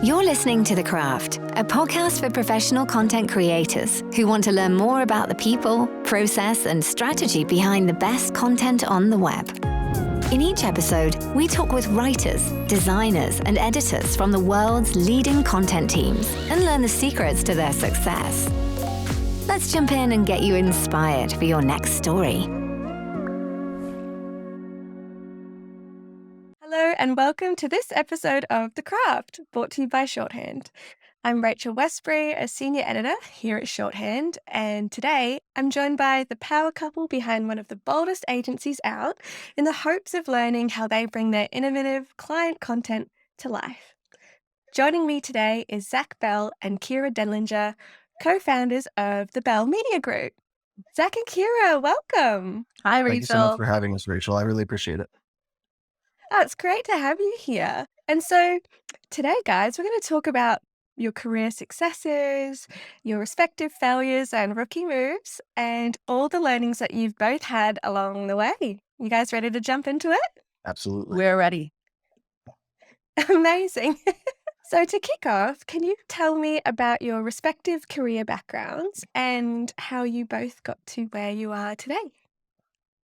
You're listening to The Craft, a podcast for professional content creators who want to learn more about the people, process, and strategy behind the best content on the web. In each episode, we talk with writers, designers, and editors from the world's leading content teams and learn the secrets to their success. Let's jump in and get you inspired for your next story. Hello and welcome to this episode of The Craft, brought to you by Shorthand. I'm Rachel Westbury, a senior editor here at Shorthand, and today I'm joined by the power couple behind one of the boldest agencies out in the hopes of learning how they bring their innovative client content to life. Joining me today is Zach Bell and Kyra Denlinger, co-founders of the Bell Media Group. Zach and Kyra, welcome. Hi, Rachel. Thank you so much for having us, Rachel. I really appreciate it. Oh, it's great to have you here. And so today, guys, we're going to talk about your career successes, your respective failures and rookie moves, and all the learnings that you've both had along the way. You guys ready to jump into it? Absolutely. We're ready. Amazing. So to kick off, can you tell me about your respective career backgrounds and how you both got to where you are today?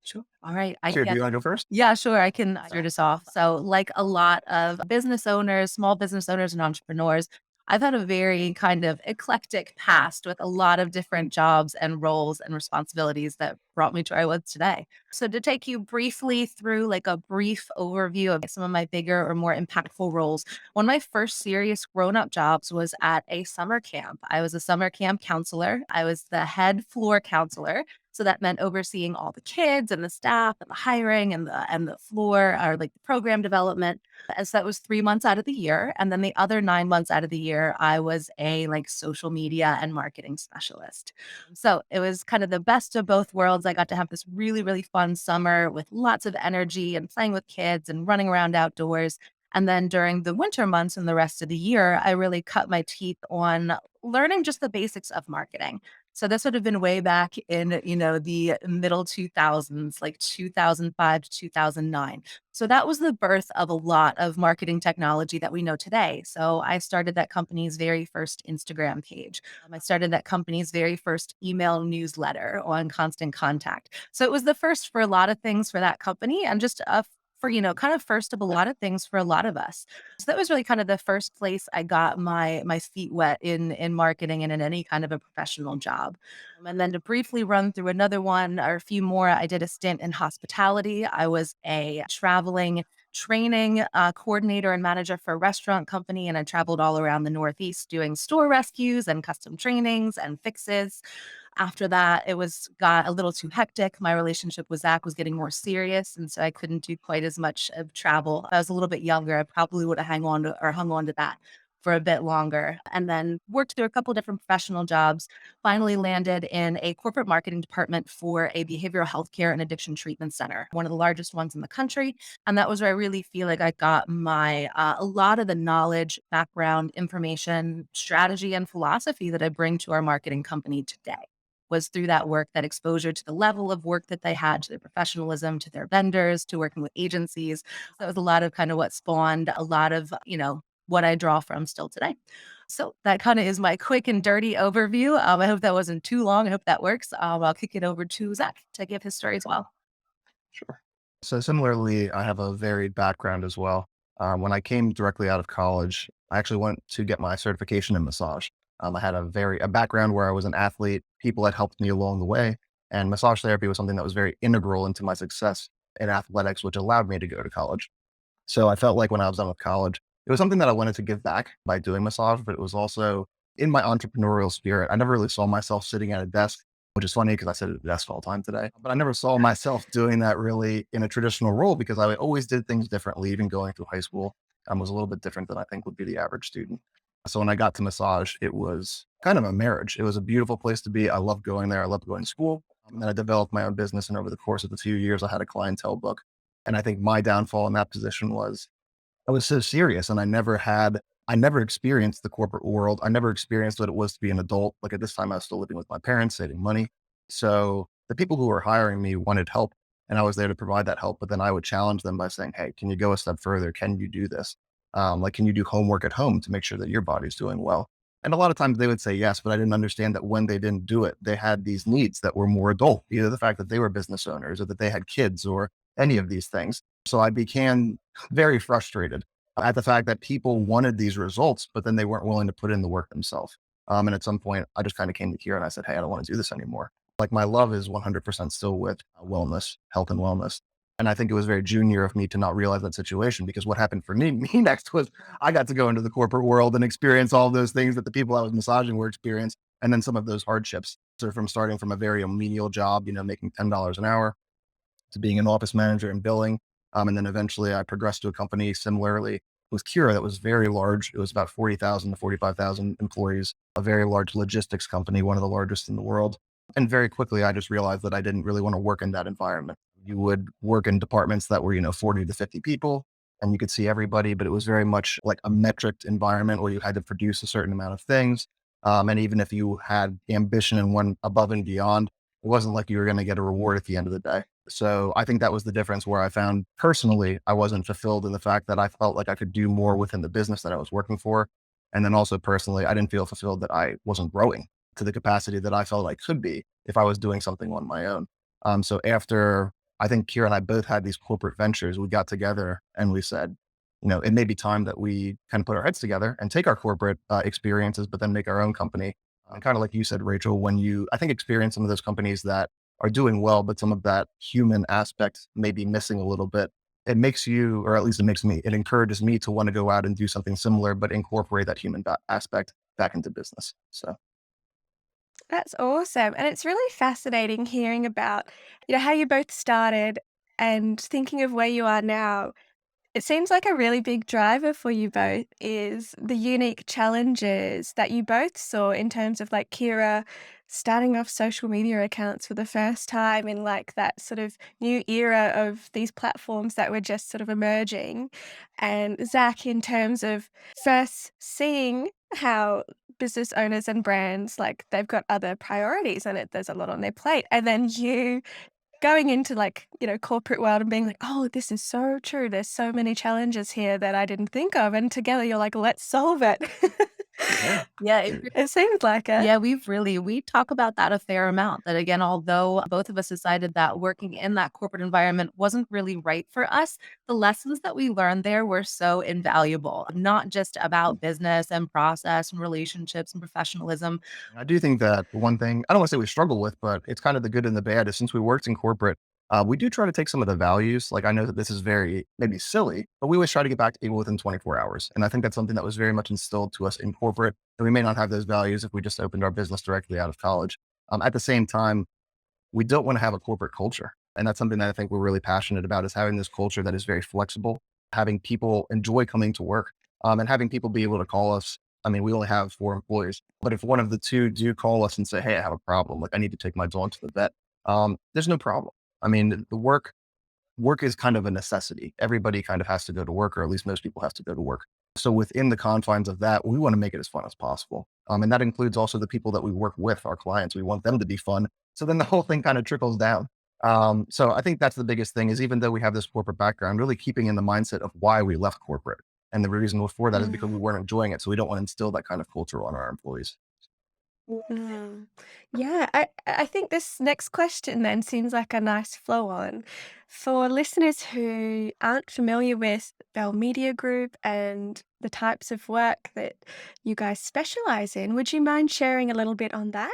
Sure. All right. Here, do you want to go first? Yeah, sure. I can start us off. So like a lot of business owners, small business owners and entrepreneurs, I've had a very kind of eclectic past with a lot of different jobs and roles and responsibilities that brought me to where I was today. So to take you briefly through like a brief overview of some of my bigger or more impactful roles, one of my first serious grown-up jobs was at a summer camp. I was a summer camp counselor. I was the head floor counselor. So that meant overseeing all the kids and the staff and the hiring and the floor or like the program development. And so that was 3 months out of the year. And then the other 9 months out of the year, I was a like social media and marketing specialist. So it was kind of the best of both worlds. I got to have this really, really fun summer with lots of energy and playing with kids and running around outdoors. And then during the winter months and the rest of the year, I really cut my teeth on learning just the basics of marketing. So this would have been way back in, the middle 2000s, like 2005 to 2009. So that was the birth of a lot of marketing technology that we know today. So I started that company's very first Instagram page. I started that company's very first email newsletter on Constant Contact. So it was the first for a lot of things for that company and just for, kind of first of a lot of things for a lot of us. So that was really kind of the first place I got my feet wet in marketing and in any kind of a professional job. And then to briefly run through another one or a few more, I did a stint in hospitality. I was a traveling training coordinator and manager for a restaurant company, and I traveled all around the Northeast doing store rescues and custom trainings and fixes. After that, got a little too hectic. My relationship with Zach was getting more serious, and so I couldn't do quite as much of travel. If I was a little bit younger, I probably would have hung on to that for a bit longer, and then worked through a couple different professional jobs. Finally landed in a corporate marketing department for a behavioral health care and addiction treatment center, one of the largest ones in the country. And that was where I really feel like I got my a lot of the knowledge, background, information, strategy, and philosophy that I bring to our marketing company today. Was through that work, that exposure to the level of work that they had, to their professionalism, to their vendors, to working with agencies. So that was a lot of kind of what spawned a lot of, what I draw from still today. So that kind of is my quick and dirty overview. I hope that wasn't too long. I hope that works. I'll kick it over to Zach to give his story as well. Sure. So similarly, I have a varied background as well. When I came directly out of college, I actually went to get my certification in massage. I had a background where I was an athlete. People had helped me along the way, and massage therapy was something that was very integral into my success in athletics, which allowed me to go to college. So I felt like when I was done with college, it was something that I wanted to give back by doing massage, but it was also in my entrepreneurial spirit. I never really saw myself sitting at a desk, which is funny because I sit at a desk all the time today, but I never saw myself doing that really in a traditional role because I always did things differently. Even going through high school was a little bit different than I think would be the average student. So when I got to massage, it was kind of a marriage. It was a beautiful place to be. I loved going there. I loved going to school. And then I developed my own business. And over the course of the few years, I had a clientele book. And I think my downfall in that position was I was so serious and I never experienced the corporate world. I never experienced what it was to be an adult. Like at this time, I was still living with my parents, saving money. So the people who were hiring me wanted help and I was there to provide that help. But then I would challenge them by saying, hey, can you go a step further? Can you do this? Like, can you do homework at home to make sure that your body's doing well? And a lot of times they would say yes, but I didn't understand that when they didn't do it, they had these needs that were more adult, either the fact that they were business owners or that they had kids or any of these things. So I became very frustrated at the fact that people wanted these results, but then they weren't willing to put in the work themselves. And at some point, I just kind of came to Kyra and I said, hey, I don't want to do this anymore. Like, my love is 100% still with wellness, health and wellness. And I think it was very junior of me to not realize that situation, because what happened for me next was I got to go into the corporate world and experience all of those things that the people I was massaging were experiencing. And then some of those hardships. So from starting from a very menial job, making $10 an hour, to being an office manager and billing. And then eventually I progressed to a company similarly with Kyra that was very large. It was about 40,000 to 45,000 employees, a very large logistics company, one of the largest in the world. And very quickly, I just realized that I didn't really want to work in that environment. You would work in departments that were, 40 to 50 people, and you could see everybody, but it was very much like a metric environment where you had to produce a certain amount of things. And even if you had ambition and went above and beyond, it wasn't like you were going to get a reward at the end of the day. So I think that was the difference where I found personally, I wasn't fulfilled in the fact that I felt like I could do more within the business that I was working for. And then also personally, I didn't feel fulfilled that I wasn't growing to the capacity that I felt I could be if I was doing something on my own. So after, I think Kyra and I both had these corporate ventures, we got together and we said, it may be time that we kind of put our heads together and take our corporate experiences, but then make our own company. And kind of like you said, Rachel, when you, I think, experience some of those companies that are doing well, but some of that human aspect may be missing a little bit, it makes you, or at least it makes me, it encourages me to want to go out and do something similar, but incorporate that human aspect back into business. So That's awesome. And it's really fascinating hearing about, how you both started and thinking of where you are now. It seems like a really big driver for you both is the unique challenges that you both saw in terms of like Kira starting off social media accounts for the first time in like that sort of new era of these platforms that were just sort of emerging. And Zach in terms of first seeing how business owners and brands like they've got other priorities and there's a lot on their plate. And then you going into like, corporate world and being like, "Oh, this is so true. There's so many challenges here that I didn't think of." And together you're like, "Let's solve it." yeah. Yeah, It seems like it. yeah, we talk about that a fair amount. That again, although both of us decided that working in that corporate environment wasn't really right for us, the lessons that we learned there were so invaluable, not just about business and process and relationships and professionalism. I do think that one thing, I don't want to say we struggle with, but it's kind of the good and the bad, is since we worked in corporate, we do try to take some of the values. Like, I know that this is very maybe silly, but we always try to get back to people within 24 hours. And I think that's something that was very much instilled to us in corporate. And we may not have those values if we just opened our business directly out of college. At the same time, we don't want to have a corporate culture. And that's something that I think we're really passionate about, is having this culture that is very flexible, having people enjoy coming to work, and having people be able to call us. I mean, we only have 4 employees, but if one of the two do call us and say, hey, I have a problem, like I need to take my dog to the vet, there's no problem. I mean, the work is kind of a necessity. Everybody kind of has to go to work, or at least most people have to go to work. So within the confines of that, we want to make it as fun as possible. And that includes also the people that we work with, our clients. We want them to be fun. So then the whole thing kind of trickles down. So I think that's the biggest thing, is even though we have this corporate background, really keeping in the mindset of why we left corporate. And the reason for that is because we weren't enjoying it. So we don't want to instill that kind of culture on our employees. Mm. Yeah, I think this next question then seems like a nice flow on. For listeners who aren't familiar with Bell Media Group and the types of work that you guys specialize in, would you mind sharing a little bit on that?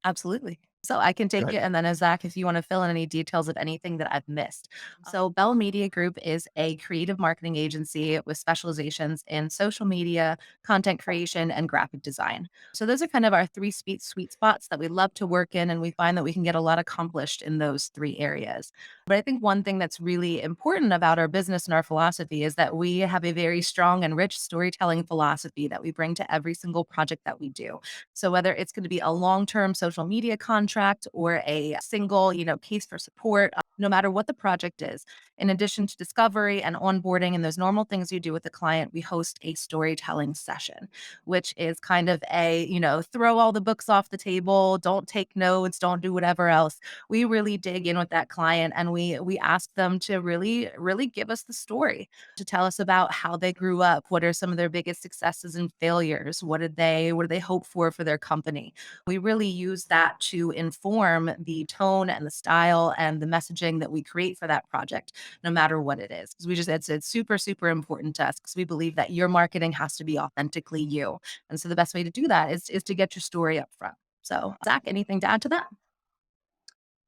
Absolutely. So I can Go take ahead. it. And then, as Zach, if you want to fill in any details of anything that I've missed. So Bell Media Group is a creative marketing agency with specializations in social media, content creation, and graphic design. So those are kind of our three sweet spots that we love to work in. And we find that we can get a lot accomplished in those three areas. But I think one thing that's really important about our business and our philosophy is that we have a very strong and rich storytelling philosophy that we bring to every single project that we do. So whether it's going to be a long-term social media contract or a single, case for support, no matter what the project is, in addition to discovery and onboarding and those normal things you do with the client, we host a storytelling session, which is kind of a, throw all the books off the table, don't take notes, don't do whatever else. We really dig in with that client and we ask them to really give us the story, to tell us about how they grew up, what are some of their biggest successes and failures, what did they hope for their company. We really use that to inform the tone and the style and the messaging that we create for that project, no matter what it is. Because it's super, super important to us because we believe that your marketing has to be authentically you. And so the best way to do that is to get your story up front. So, Zach, anything to add to that?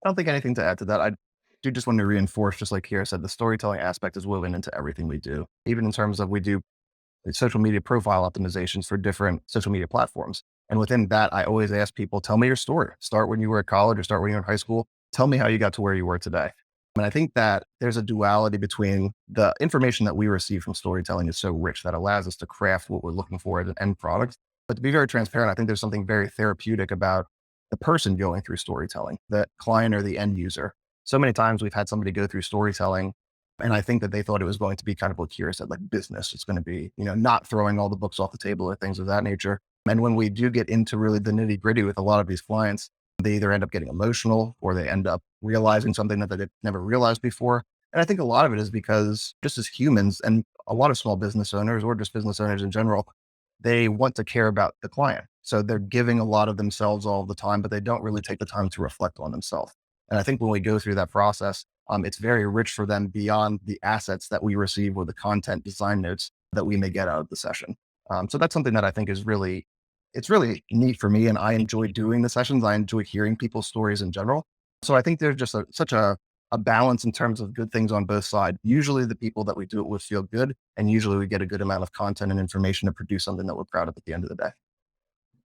I don't think anything to add to that. I do just want to reinforce, just like Kyra said, the storytelling aspect is woven into everything we do, even in terms of we do social media profile optimizations for different social media platforms. And within that, I always ask people, tell me your story. Start when you were at college or start when you were in high school. Tell me how you got to where you were today. And I think that there's a duality between the information that we receive from storytelling is so rich that allows us to craft what we're looking for as an end product. But to be very transparent, I think there's something very therapeutic about the person going through storytelling, the client or the end user. So many times we've had somebody go through storytelling and I think that they thought it was going to be kind of what Kyra said, like business. It's going to be, not throwing all the books off the table or things of that nature. And when we do get into really the nitty gritty with a lot of these clients, they either end up getting emotional or they end up realizing something that they never realized before. And I think a lot of it is because just as humans and a lot of small business owners or just business owners in general, they want to care about the client. So they're giving a lot of themselves all the time, but they don't really take the time to reflect on themselves. And I think when we go through that process, it's very rich for them beyond the assets that we receive or the content design notes that we may get out of the session. So that's something that I think is it's really neat for me. And I enjoy doing the sessions. I enjoy hearing people's stories in general. So I think there's just such a balance in terms of good things on both sides. Usually the people that we do it with feel good. And usually we get a good amount of content and information to produce something that we're proud of at the end of the day.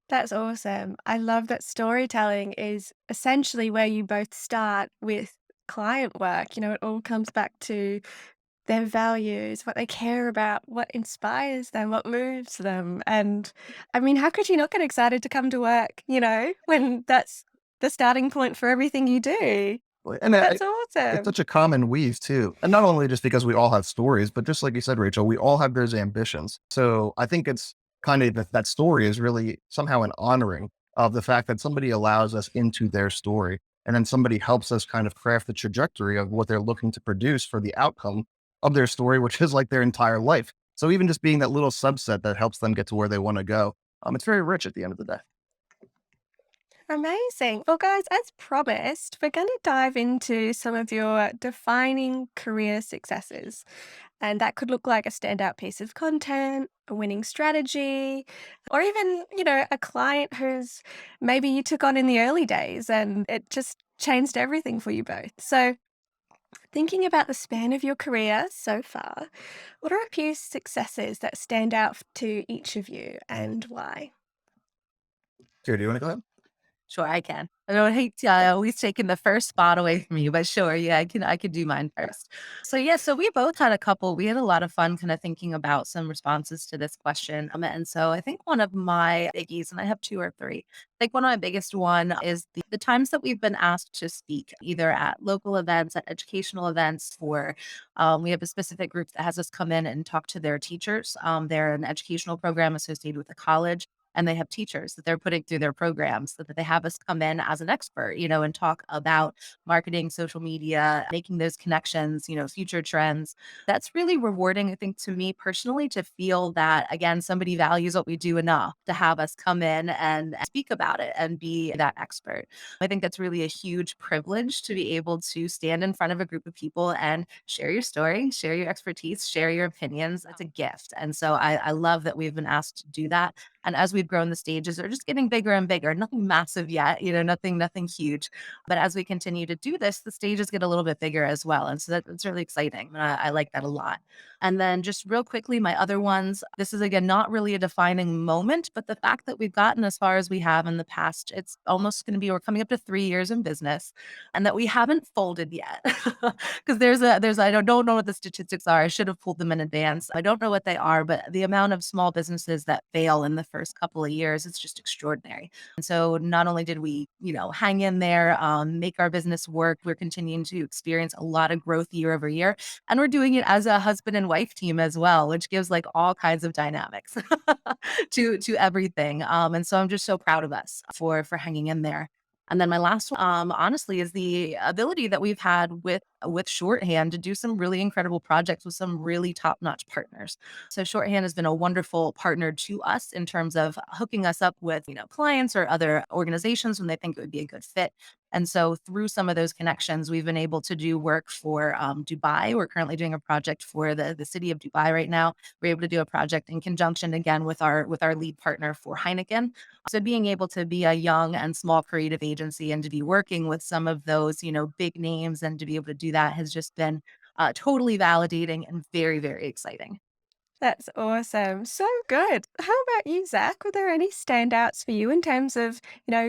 That's awesome. I love that storytelling is essentially where you both start with client work. It all comes back to their values, what they care about, what inspires them, what moves them. And I mean, how could you not get excited to come to work, when that's the starting point for everything you do? And That's it's awesome. such a common weave too. And not only just because we all have stories, but just like you said, Rachel, we all have those ambitions. So I think it's kind of that story is really somehow an honoring of the fact that somebody allows us into their story. And then somebody helps us kind of craft the trajectory of what they're looking to produce for the outcome of their story, which is like their entire life. So even just being that little subset that helps them get to where they want to go, it's very rich at the end of the day. Amazing. Well, guys, as promised, we're going to dive into some of your defining career successes. And that could look like a standout piece of content, a winning strategy, or even, a client who's maybe you took on in the early days and it just changed everything for you both. So, thinking about the span of your career so far, what are a few successes that stand out to each of you and why? Here, do you want to go ahead? Sure, I can. I don't hate always taking the first spot away from you, but sure, yeah, I can do mine first. So yeah, so we both had a couple. We had a lot of fun kind of thinking about some responses to this question. And so I think one of my biggies, and I have two or three. I think one of my biggest one is the times that we've been asked to speak, either at local events, at educational events, or we have a specific group that has us come in and talk to their teachers. They're an educational program associated with a college and they have teachers that they're putting through their programs so that they have us come in as an expert, and talk about marketing, social media, making those connections, future trends. That's really rewarding, I think, to me personally, to feel that, again, somebody values what we do enough to have us come in and speak about it and be that expert. I think that's really a huge privilege to be able to stand in front of a group of people and share your story, share your expertise, share your opinions. It's a gift. And so I love that we've been asked to do that. And as we've grown, the stages are just getting bigger and bigger. Nothing massive yet, nothing huge. But as we continue to do this, the stages get a little bit bigger as well. And so that's really exciting. And I like that a lot. And then just real quickly, my other ones, this is again, not really a defining moment, but the fact that we've gotten as far as we have in the past, it's almost going to be, we're coming up to 3 years in business and that we haven't folded yet. Because I don't know what the statistics are. I should have pulled them in advance. I don't know what they are, but the amount of small businesses that fail in the first couple of years, it's just extraordinary. And so not only did we, hang in there, make our business work, we're continuing to experience a lot of growth year over year. And we're doing it as a husband and wife team as well, which gives like all kinds of dynamics to everything. And so I'm just so proud of us for hanging in there. And then my last one, honestly, is the ability that we've had with Shorthand to do some really incredible projects with some really top-notch partners. So Shorthand has been a wonderful partner to us in terms of hooking us up with, clients or other organizations when they think it would be a good fit. And so through some of those connections, we've been able to do work for Dubai. We're currently doing a project for the city of Dubai right now. We're able to do a project in conjunction again with our lead partner for Heineken. So being able to be a young and small creative agency and to be working with some of those, big names and to be able to do that has just been totally validating and very, very exciting. That's awesome. So good. How about you, Zach? Were there any standouts for you in terms of,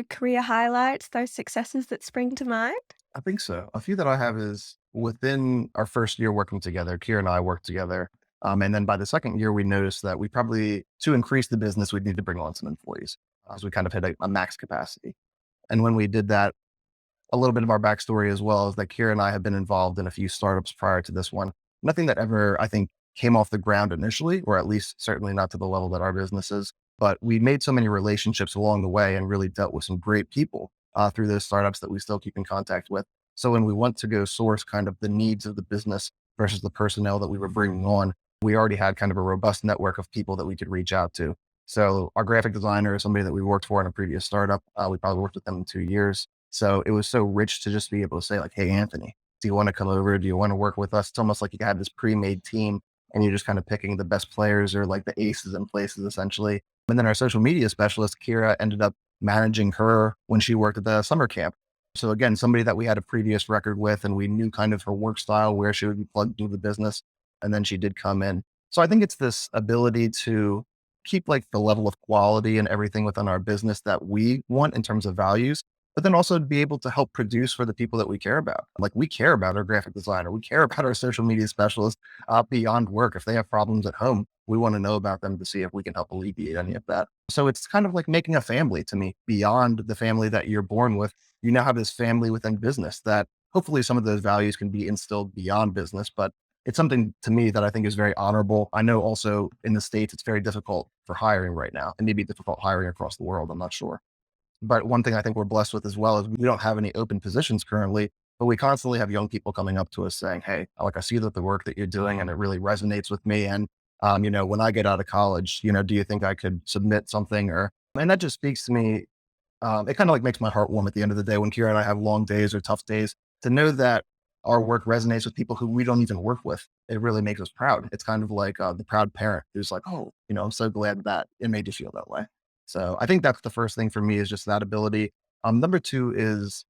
career highlights, those successes that spring to mind? I think so. A few that I have is within our first year working together, Kyra and I worked together. And then by the second year, we noticed that we probably, to increase the business, we'd need to bring on some employees as we kind of hit a max capacity. And when we did that, a little bit of our backstory as well is that Kyra and I have been involved in a few startups prior to this one. Nothing that ever, I think, came off the ground initially, or at least certainly not to the level that our business is. But we made so many relationships along the way and really dealt with some great people through those startups that we still keep in contact with. So when we want to go source kind of the needs of the business versus the personnel that we were bringing on, we already had kind of a robust network of people that we could reach out to. So our graphic designer is somebody that we worked for in a previous startup. We probably worked with them in 2 years. So it was so rich to just be able to say like, hey, Anthony, do you want to come over? Do you want to work with us? It's almost like you had this pre-made team and you're just kind of picking the best players or like the aces in places essentially. And then our social media specialist, Kyra, ended up managing her when she worked at the summer camp. So again, somebody that we had a previous record with and we knew kind of her work style, where she would be plugged into the business. And then she did come in. So I think it's this ability to keep like the level of quality and everything within our business that we want in terms of values, but then also to be able to help produce for the people that we care about. Like we care about our graphic designer, we care about our social media specialist beyond work. If they have problems at home, we want to know about them to see if we can help alleviate any of that. So it's kind of like making a family to me beyond the family that you're born with. You now have this family within business that hopefully some of those values can be instilled beyond business, but it's something to me that I think is very honorable. I know also in the States, it's very difficult for hiring right now and maybe difficult hiring across the world. I'm not sure. But one thing I think we're blessed with as well is we don't have any open positions currently, but we constantly have young people coming up to us saying, hey, like I see that the work that you're doing and it really resonates with me. And, when I get out of college, do you think I could submit something and that just speaks to me. It kind of like makes my heart warm at the end of the day when Kyra and I have long days or tough days to know that our work resonates with people who we don't even work with. It really makes us proud. It's kind of like the proud parent who's like, oh, I'm so glad that it made you feel that way. So I think that's the first thing for me is just that ability. Number two is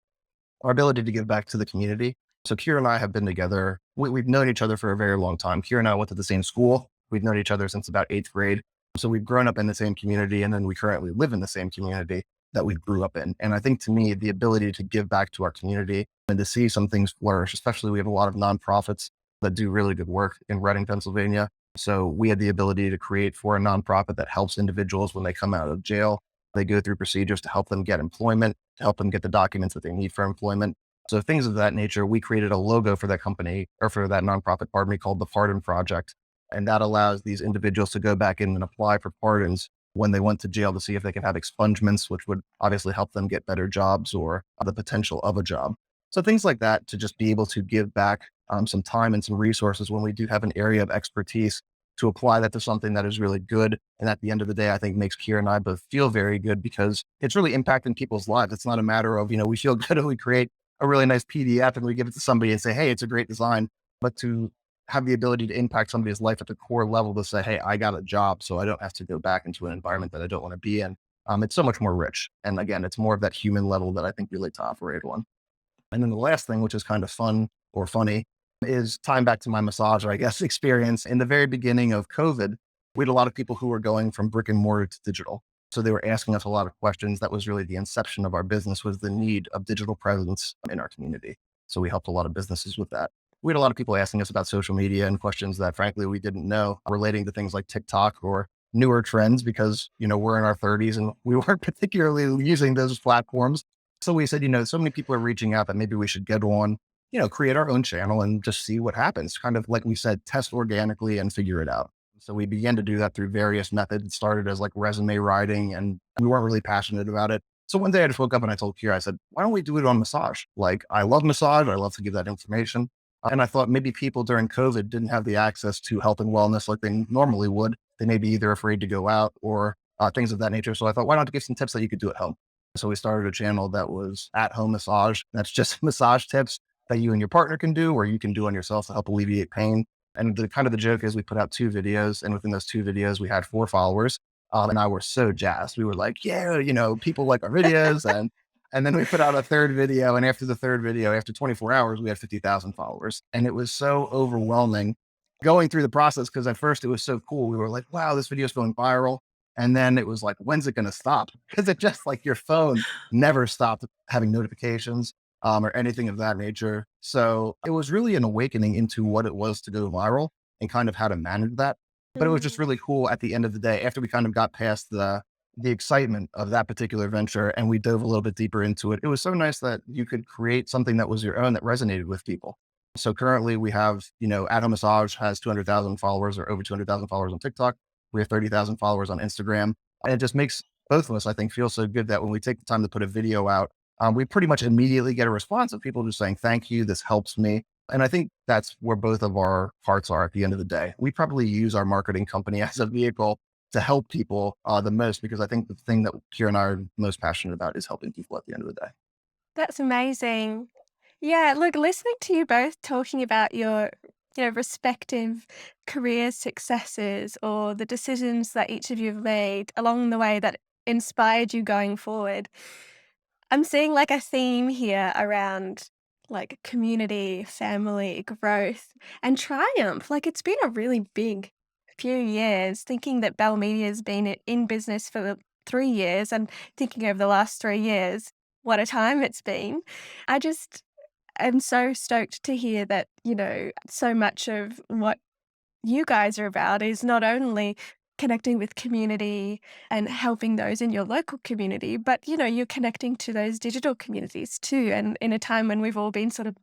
our ability to give back to the community. So Kyra and I have been together. We've known each other for a very long time. Kyra and I went to the same school. We've known each other since about 8th grade. So we've grown up in the same community and then we currently live in the same community that we grew up in. And I think to me, the ability to give back to our community and to see some things flourish, especially we have a lot of nonprofits that do really good work in Reading, Pennsylvania. So we had the ability to create for a nonprofit that helps individuals when they come out of jail. They go through procedures to help them get employment, to help them get the documents that they need for employment. So things of that nature, we created a logo for that company or for that nonprofit, pardon me, called the Pardon Project. And that allows these individuals to go back in and apply for pardons when they went to jail to see if they can have expungements, which would obviously help them get better jobs or the potential of a job. So things like that to just be able to give back some time and some resources when we do have an area of expertise to apply that to something that is really good. And at the end of the day, I think makes Kyra and I both feel very good because it's really impacting people's lives. It's not a matter of, we feel good and we create a really nice PDF and we give it to somebody and say, hey, it's a great design, but to have the ability to impact somebody's life at the core level to say, hey, I got a job, so I don't have to go back into an environment that I don't want to be in. It's so much more rich. And again, it's more of that human level that I think we like to operate on. And then the last thing, which is kind of fun or funny, is tying back to my massager, I guess, experience. In the very beginning of COVID, we had a lot of people who were going from brick and mortar to digital. So they were asking us a lot of questions. That was really the inception of our business, was the need of digital presence in our community. So we helped a lot of businesses with that. We had a lot of people asking us about social media and questions that frankly we didn't know relating to things like TikTok or newer trends because, we're in our 30s and we weren't particularly using those platforms. So we said, so many people are reaching out that maybe we should get on, create our own channel and just see what happens. Kind of like we said, test organically and figure it out. So we began to do that through various methods. It started as like resume writing and we weren't really passionate about it. So one day I just woke up and I told Kyra, I said, why don't we do it on massage? Like, I love massage. I love to give that information. And I thought maybe people during COVID didn't have the access to health and wellness like they normally would. They may be either afraid to go out or things of that nature. So I thought, why not give some tips that you could do at home? So we started a channel that was at home massage. That's just massage tips that you and your partner can do, or you can do on yourself to help alleviate pain. And the kind of the joke is we put out 2 videos, and within those 2 videos, we had 4 followers. And I were so jazzed. We were like, yeah, people like our videos. And then we put out a 3rd video. And after the 3rd video, after 24 hours, we had 50,000 followers. And it was so overwhelming going through the process, because at first it was so cool. We were like, wow, this video is going viral. And then it was like, when's it going to stop? Because it just like your phone never stopped having notifications or anything of that nature. So it was really an awakening into what it was to go viral and kind of how to manage that. But it was just really cool at the end of the day, after we kind of got past the excitement of that particular venture and we dove a little bit deeper into it. It was so nice that you could create something that was your own that resonated with people. So currently we have, At Home Massage has 200,000 followers, or over 200,000 followers on TikTok. We have 30,000 followers on Instagram. And it just makes both of us, I think, feel so good that when we take the time to put a video out, we pretty much immediately get a response of people just saying, thank you, this helps me. And I think that's where both of our hearts are at the end of the day. We probably use our marketing company as a vehicle to help people the most, because I think the thing that Kyra and I are most passionate about is helping people at the end of the day. That's amazing. Yeah, look, listening to you both talking about your, respective career successes or the decisions that each of you have made along the way that inspired you going forward, I'm seeing like a theme here around like community, family, growth, and triumph. Like it's been a really big few years. Thinking that Bell Media has been in business for 3 years, and thinking over the last 3 years, what a time it's been. I just am so stoked to hear that, so much of what you guys are about is not only connecting with community and helping those in your local community, but you're connecting to those digital communities too. And in a time when we've all been sort of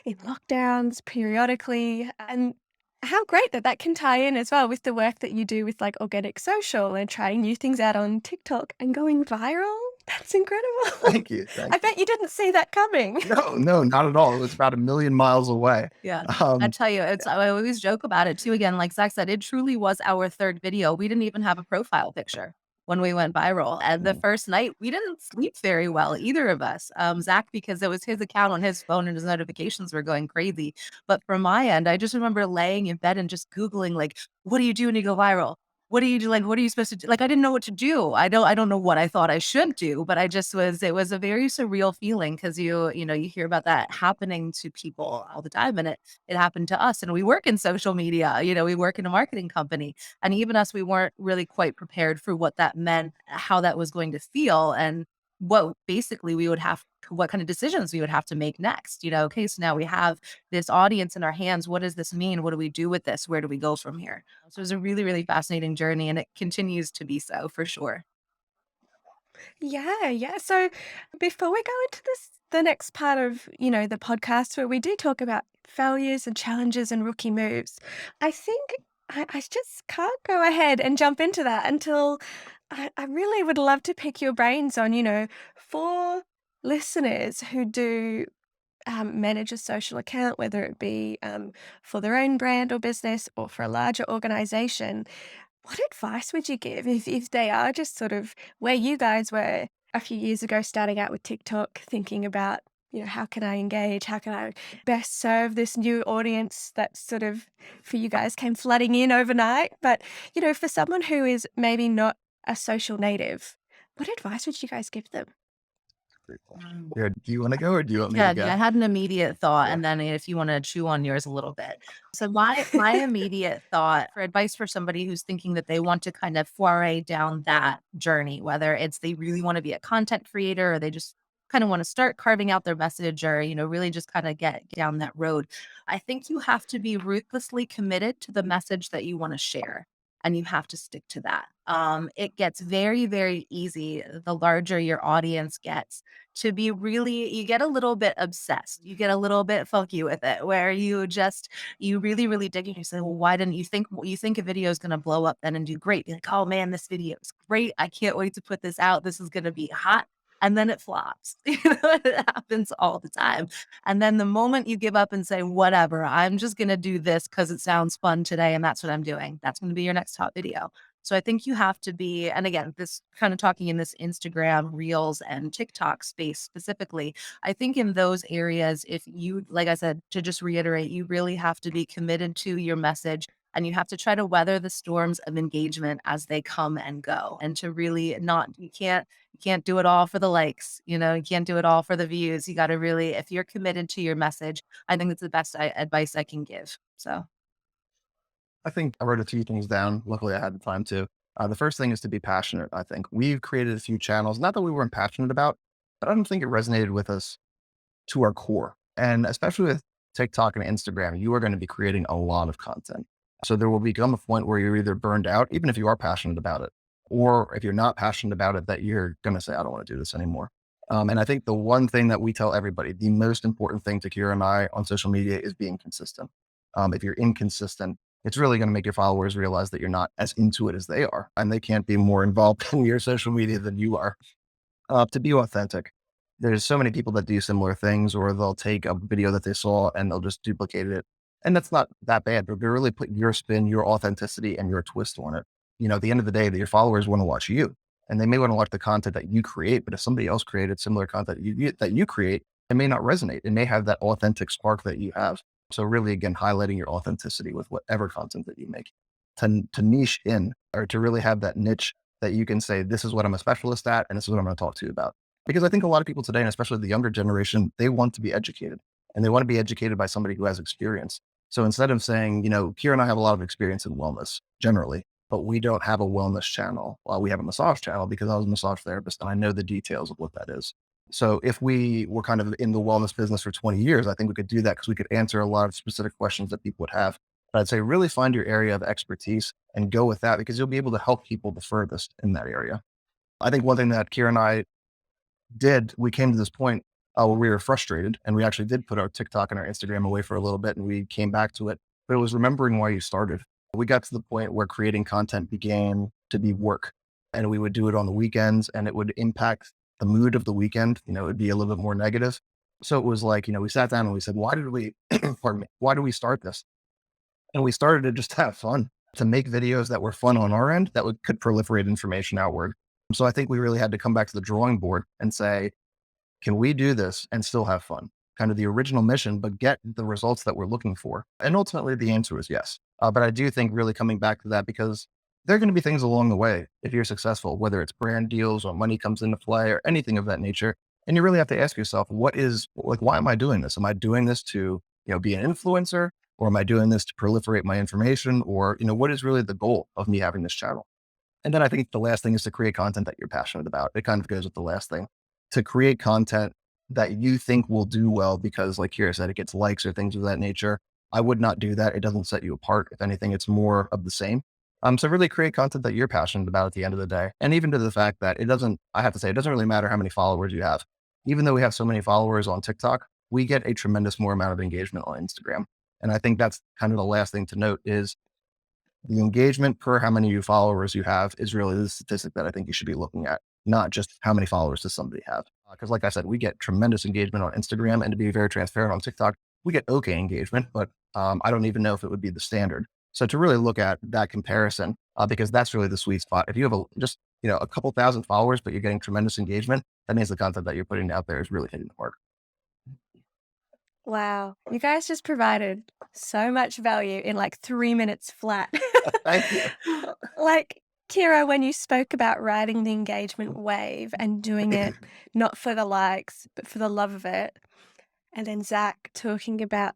in lockdowns periodically, and how great that that can tie in as well with the work that you do with like organic social and trying new things out on TikTok and going viral. That's incredible. Thank you. I bet you didn't see that coming. No, not at all. It was about 1,000,000 miles away. Yeah. I tell you, I always joke about it too. Again, like Zach said, it truly was our 3rd video. We didn't even have a profile picture when we went viral. And the first night, we didn't sleep very well, either of us. Zach, because it was his account on his phone and his notifications were going crazy. But from my end, I just remember laying in bed and just Googling, like, what do you do when you go viral? What do you do? Like, what are you supposed to do? Like, I didn't know what to do. I don't know what I thought I should do, but it was a very surreal feeling, because you hear about that happening to people all the time, and it happened to us. And we work in social media, we work in a marketing company, and even us, we weren't really quite prepared for what that meant, how that was going to feel, and what basically what kind of decisions we would have to make next. Okay, so now we have this audience in our hands. What does this mean? What do we do with this? Where do we go from here? So it was a really, really fascinating journey, and it continues to be so, for sure. Yeah, yeah. So before we go into the next part of, the podcast where we do talk about failures and challenges and rookie moves, I think I just can't go ahead and jump into that until I really would love to pick your brains on, for listeners who do manage a social account, whether it be for their own brand or business or for a larger organization. What advice would you give if they are just sort of where you guys were a few years ago, starting out with TikTok, thinking about, how can I engage? How can I best serve this new audience that sort of for you guys came flooding in overnight? But, for someone who is maybe not a social native, what advice would you guys give them? Great question. Yeah, do you want to go or do you want me Yeah, to go? I had an immediate thought, Yeah. and then if you want to chew on yours a little bit. So my immediate thought for advice for somebody who's thinking that they want to kind of foray down that journey, whether it's they really want to be a content creator or they just kind of want to start carving out their message, or really just kind of get down that road. I think you have to be ruthlessly committed to the message that you want to share, and you have to stick to that. It gets very, very easy the larger your audience gets to be really, you get a little bit obsessed. You get a little bit funky with it, where you really, really dig in. You say, well, why didn't you think a video is going to blow up then and do great? Be like, oh man, this video is great. I can't wait to put this out. This is going to be hot. and then it flops. It happens all the time. And then the moment you give up and say, whatever, I'm just going to do this because it sounds fun today and that's what I'm doing, that's going to be your next top video. So I think you have to be, and again, this kind of talking in this Instagram, Reels, and TikTok space specifically, I think in those areas, if you, like I said, to just reiterate, you really have to be committed to your message and you have to try to weather the storms of engagement as they come and go. And to really not, you can't do it all for the likes, you can't do it all for the views. You got to really, if you're committed to your message, I think that's the best advice I can give. So. I think I wrote a few things down. Luckily, I had the time to. The first thing is to be passionate. I think we've created a few channels, not that we weren't passionate about, but I don't think it resonated with us to our core. And especially with TikTok and Instagram, you are going to be creating a lot of content. So there will become a point where you're either burned out, even if you are passionate about it, or if you're not passionate about it, that you're going to say, I don't want to do this anymore. And I think the one thing that we tell everybody, the most important thing to Kyra and I on social media is being consistent. If you're inconsistent, it's really going to make your followers realize that you're not as into it as they are, and they can't be more involved in your social media than you are. To be authentic, there's so many people that do similar things, or they'll take a video that they saw and they'll just duplicate it. And that's not that bad, but really put your spin, your authenticity, and your twist on it. At the end of the day, that your followers want to watch you, and they may want to watch the content that you create, but if somebody else created similar content that you create, it may not resonate. It may have that authentic spark that you have. So really, again, highlighting your authenticity with whatever content that you make, to niche in, or to really have that niche that you can say, this is what I'm a specialist at, and this is what I'm going to talk to you about. Because I think a lot of people today, and especially the younger generation, they want to be educated, and they want to be educated by somebody who has experience. So instead of saying, Kyra and I have a lot of experience in wellness generally, but we don't have a wellness channel. Well, we have a massage channel because I was a massage therapist and I know the details of what that is. So if we were kind of in the wellness business for 20 years, I think we could do that because we could answer a lot of specific questions that people would have. But I'd say really find your area of expertise and go with that, because you'll be able to help people the furthest in that area. I think one thing that Kyra and I did, we came to this point where we were frustrated, and we actually did put our TikTok and our Instagram away for a little bit, and we came back to it. But it was remembering why you started. We got to the point where creating content began to be work, and we would do it on the weekends, and it would impact the mood of the weekend. It would be a little bit more negative. So it was like, we sat down and we said, why did we, pardon me, why do we start this? And we started to just have fun, to make videos that were fun on our end that could proliferate information outward. So I think we really had to come back to the drawing board and say, can we do this and still have fun? Kind of the original mission, but get the results that we're looking for. And ultimately the answer is yes. But I do think really coming back to that, because there are going to be things along the way if you're successful, whether it's brand deals or money comes into play or anything of that nature. And you really have to ask yourself, why am I doing this? Am I doing this to, be an influencer, or am I doing this to proliferate my information? Or, what is really the goal of me having this channel? And then I think the last thing is to create content that you're passionate about. It kind of goes with the last thing, to create content that you think will do well, because like Kyra said, it gets likes or things of that nature. I would not do that. It doesn't set you apart. If anything, it's more of the same. So really create content that you're passionate about at the end of the day. And even to the fact that it doesn't really matter how many followers you have. Even though we have so many followers on TikTok, we get a tremendous more amount of engagement on Instagram. And I think that's kind of the last thing to note, is the engagement per how many followers you have is really the statistic that I think you should be looking at, not just how many followers does somebody have. Because like I said, we get tremendous engagement on Instagram, and to be very transparent, on TikTok, we get okay engagement, but I don't even know if it would be the standard. So to really look at that comparison, because that's really the sweet spot. If you have a couple thousand followers, but you're getting tremendous engagement, that means the content that you're putting out there is really hitting the mark. Wow. You guys just provided so much value in like 3 minutes flat. Thank you. Like, Kyra, when you spoke about riding the engagement wave and doing it not for the likes, but for the love of it. And then Zach talking about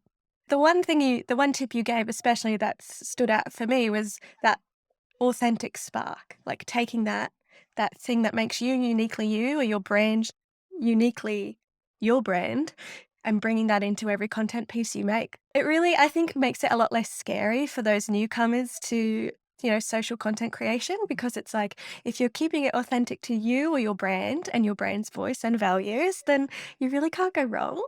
the one tip you gave, especially that stood out for me, was that authentic spark, like taking that thing that makes you uniquely you, or your brand uniquely your brand, and bringing that into every content piece you make. It really, I think, makes it a lot less scary for those newcomers to, social content creation, because it's like, if you're keeping it authentic to you or your brand and your brand's voice and values, then you really can't go wrong.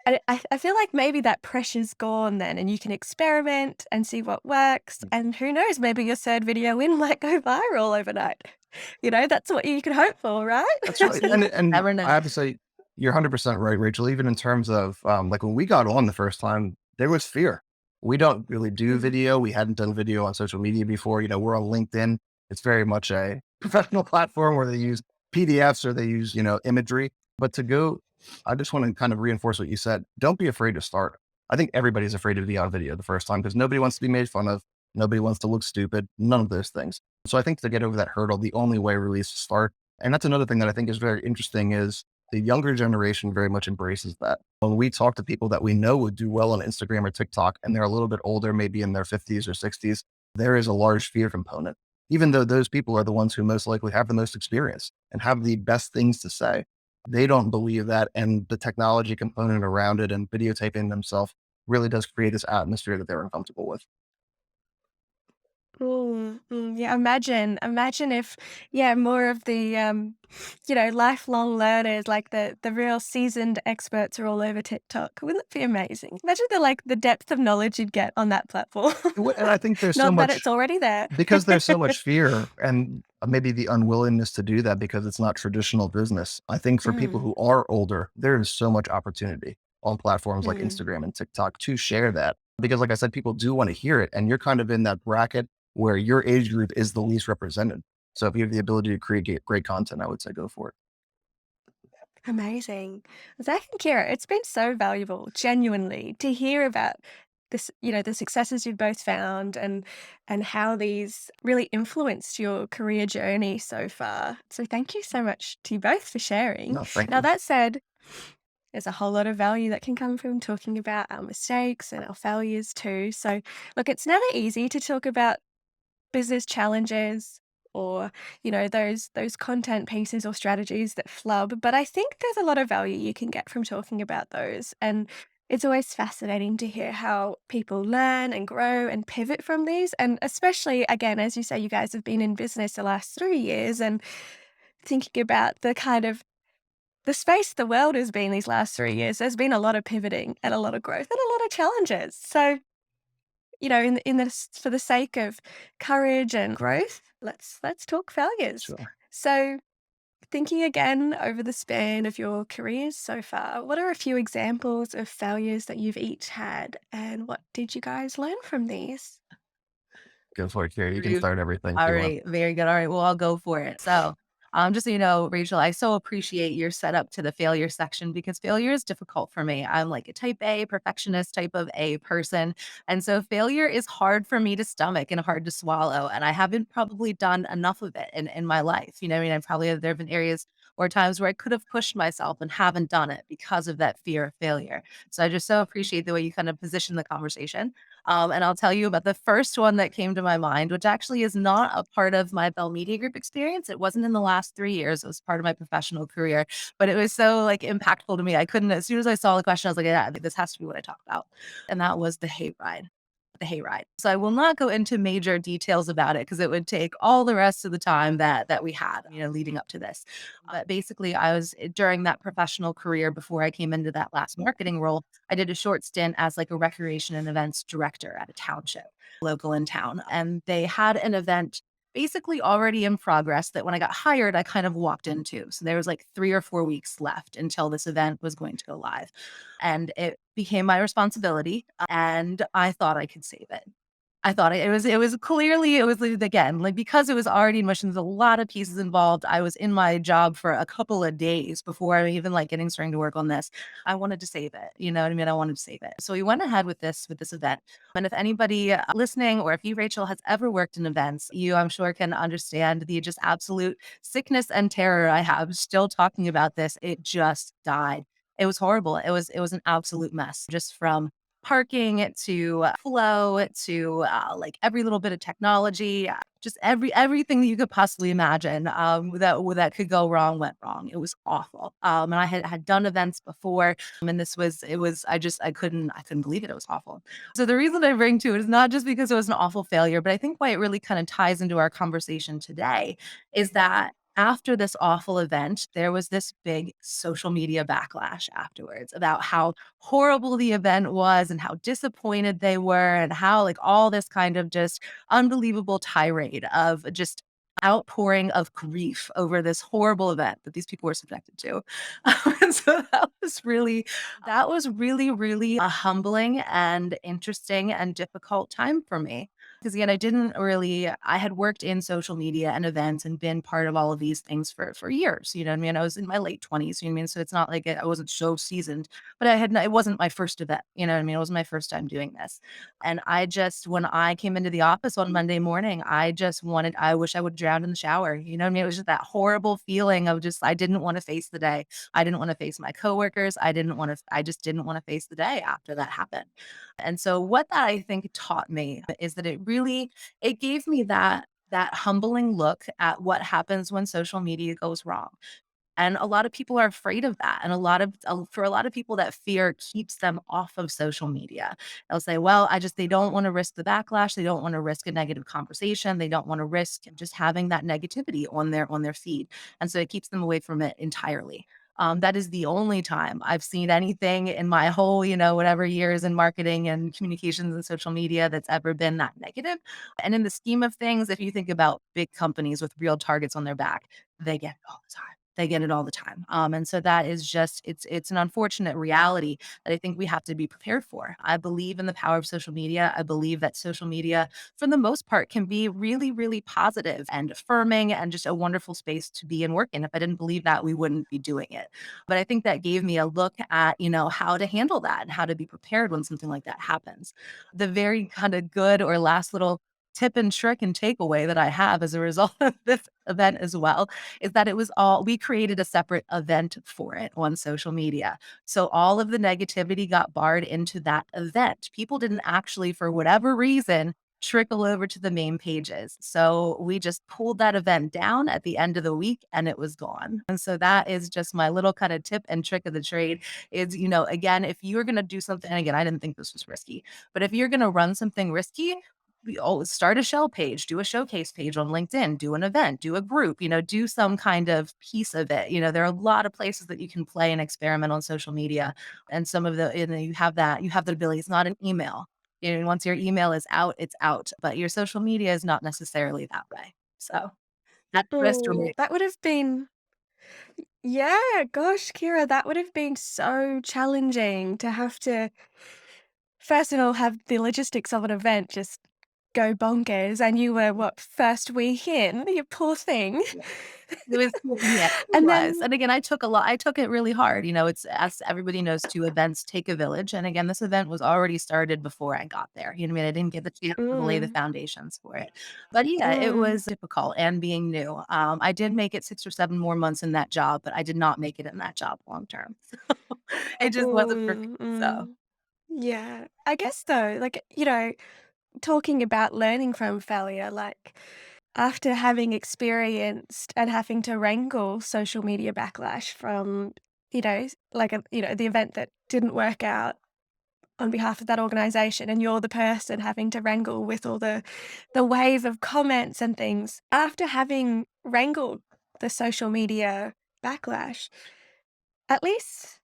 And I feel like maybe that pressure's gone then, and you can experiment and see what works. And who knows, maybe your third video in might go viral overnight. That's what you could hope for, right? That's right. And Never know. I have to say, you're 100% right, Rachel. Even in terms of like when we got on the first time, there was fear. We don't really do Mhm. video. We hadn't done video on social media before. We're on LinkedIn. It's very much a professional platform where they use PDFs or they use, imagery. But I just want to kind of reinforce what you said. Don't be afraid to start. I think everybody's afraid to be on video the first time because nobody wants to be made fun of. Nobody wants to look stupid. None of those things. So I think to get over that hurdle, the only way really is to start. And that's another thing that I think is very interesting is the younger generation very much embraces that. When we talk to people that we know would do well on Instagram or TikTok, and they're a little bit older, maybe in their 50s or 60s, there is a large fear component, even though those people are the ones who most likely have the most experience and have the best things to say. They don't believe that. And the technology component around it and videotaping themselves really does create this atmosphere that they're uncomfortable with. Yeah, imagine if, yeah, more of the, lifelong learners, like the real seasoned experts are all over TikTok. Wouldn't it be amazing? Imagine the depth of knowledge you'd get on that platform. And I think there's so Not that it's much already there. because there's so much fear and maybe the unwillingness to do that because it's not traditional business. I think for people Mm, who are older, there is so much opportunity on platforms like mm. Instagram and TikTok to share that. Because like I said, people do want to hear it. And you're kind of in that bracket where your age group is the least represented. So if you have the ability to create great content, I would say go for it. Amazing. Zach and Kira, it's been so valuable, genuinely, to hear about this, the successes you've both found and how these really influenced your career journey so far. So thank you so much to you both for sharing. No, thank Now you. that said, there's a whole lot of value that can come from talking about our mistakes and our failures too. So look, it's never easy to talk about business challenges or those content pieces or strategies that flub, but I think there's a lot of value you can get from talking about those, and it's always fascinating to hear how people learn and grow and pivot from these, and especially, again, as you say, you guys have been in business the last 3 years, and thinking about the kind of the space the world has been these last 3 years. There's been a lot of pivoting and a lot of growth and a lot of challenges. So for the sake of courage and growth, let's talk failures. Sure. So, thinking again over the span of your careers so far, what are a few examples of failures that you've each had, and what did you guys learn from these? Go for it, Carrie. You can Rude. start everything if All you want. right, very good. All right, well, I'll go for it. So, just so you know, Rachel, I so appreciate your setup to the failure section because failure is difficult for me. I'm like a type A, perfectionist type of A person. And so failure is hard for me to stomach and hard to swallow. And I haven't probably done enough of it in my life. You know what I mean? There have been areas or times where I could have pushed myself and haven't done it because of that fear of failure. So I just so appreciate the way you kind of position the conversation. And I'll tell you about the first one that came to my mind, which actually is not a part of my Bell Media Group experience. It wasn't in the last 3 years. It was part of my professional career, but it was so like impactful to me. I couldn't, as soon as I saw the question, I was like, yeah, this has to be what I talk about. And that was the hayride. The hayride. So I will not go into major details about it because it would take all the rest of the time that we had, leading up to this. But basically, I was during that professional career before I came into that last marketing role. I did a short stint as like a recreation and events director at a township local in town. And they had an event basically already in progress that when I got hired, I kind of walked into. So there was like 3 or 4 weeks left until this event was going to go live. And it became my responsibility. And I thought I could save it. I thought it was clearly it was like, again, like because it was already in motion, there's a lot of pieces involved. I was in my job for a couple of days before I even like getting starting to work on this. I wanted to save it. You know what I mean? I wanted to save it. So we went ahead with this event. And if anybody listening or if you, Rachel, has ever worked in events, you I'm sure can understand the just absolute sickness and terror I have still talking about this. It just died. It was horrible. It was an absolute mess just from parking to flow to like every little bit of technology, just everything that you could possibly imagine that could go wrong went wrong. It was awful. And I had done events before, and I couldn't believe it. It was awful. So the reason I bring to it is not just because it was an awful failure, but I think why it really kind of ties into our conversation today is that after this awful event, there was this big social media backlash afterwards about how horrible the event was and how disappointed they were and how like all this kind of just unbelievable tirade of just outpouring of grief over this horrible event that these people were subjected to. And so that was really, really a humbling and interesting and difficult time for me. Because again, I had worked in social media and events and been part of all of these things for years. You know what I mean? I was in my late 20s, you know what I mean? So it's not like I wasn't so seasoned, but it wasn't my first event. You know what I mean? It was my first time doing this. And when I came into the office on Monday morning, I wish I would drown in the shower. You know what I mean? It was just that horrible feeling of I didn't want to face the day. I didn't want to face my coworkers. I just didn't want to face the day after that happened. And so what that I think taught me is that it gave me that humbling look at what happens when social media goes wrong. And a lot of people are afraid of that. And for a lot of people, that fear keeps them off of social media. They'll say, well, they don't want to risk the backlash. They don't want to risk a negative conversation. They don't want to risk just having that negativity on their feed. And so it keeps them away from it entirely. That is the only time I've seen anything in my whole, whatever years in marketing and communications and social media that's ever been that negative. And in the scheme of things, if you think about big companies with real targets on their back, they get it all the time. They get it all the time. And so that is it's an unfortunate reality that I think we have to be prepared for. I believe in the power of social media. I believe that social media, for the most part, can be really, really positive and affirming and just a wonderful space to be and work in. If I didn't believe that, we wouldn't be doing it. But I think that gave me a look at, how to handle that and how to be prepared when something like that happens. The very kind of good or last little tip and trick and takeaway that I have as a result of this event as well is that we created a separate event for it on social media. So all of the negativity got barred into that event. People didn't actually, for whatever reason, trickle over to the main pages. So we just pulled that event down at the end of the week and it was gone. And so that is just my little kind of tip and trick of the trade is, again, if you're going to do something, and again, I didn't think this was risky, but if you're going to run something risky, we always start a shell page, do a showcase page on LinkedIn, do an event, do a group, do some kind of piece of it. There are a lot of places that you can play and experiment on social media. And some of you have the ability. It's not an email. Once your email is out, it's out. But your social media is not necessarily that way. So that's the risk for Oh, me. that would have been, yeah, gosh, Kyra, that would have been so challenging to have to, first of all, have the logistics of an event just go bonkers. And you were, what, first week in? You poor thing. It was, yeah, it And was. then, And again, I took it really hard. It's, as everybody knows, two events take a village. And again, this event was already started before I got there. You know what I mean? I didn't get the chance to lay the mm, foundations for it. But yeah, it mm, was difficult and being new. I did make it 6 or 7 more months in that job, but I did not make it in that job long term. It just wasn't for me. So mm. Yeah. I guess though, like, talking about learning from failure, like after having experienced and having to wrangle social media backlash from, the event that didn't work out on behalf of that organization, and you're the person having to wrangle with all the wave of comments and things. After having wrangled the social media backlash, at least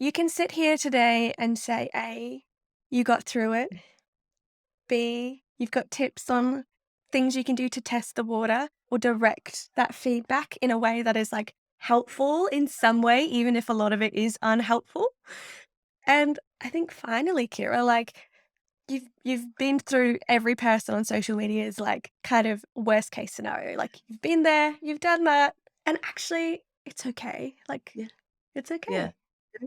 you can sit here today and say, A, you got through it. B, you've got tips on things you can do to test the water or direct that feedback in a way that is like helpful in some way, even if a lot of it is unhelpful. And I think finally, Kyra, like you've been through every person on social media's like kind of worst case scenario. Like you've been there, you've done that, and actually it's okay. Like yeah, it's yeah. okay.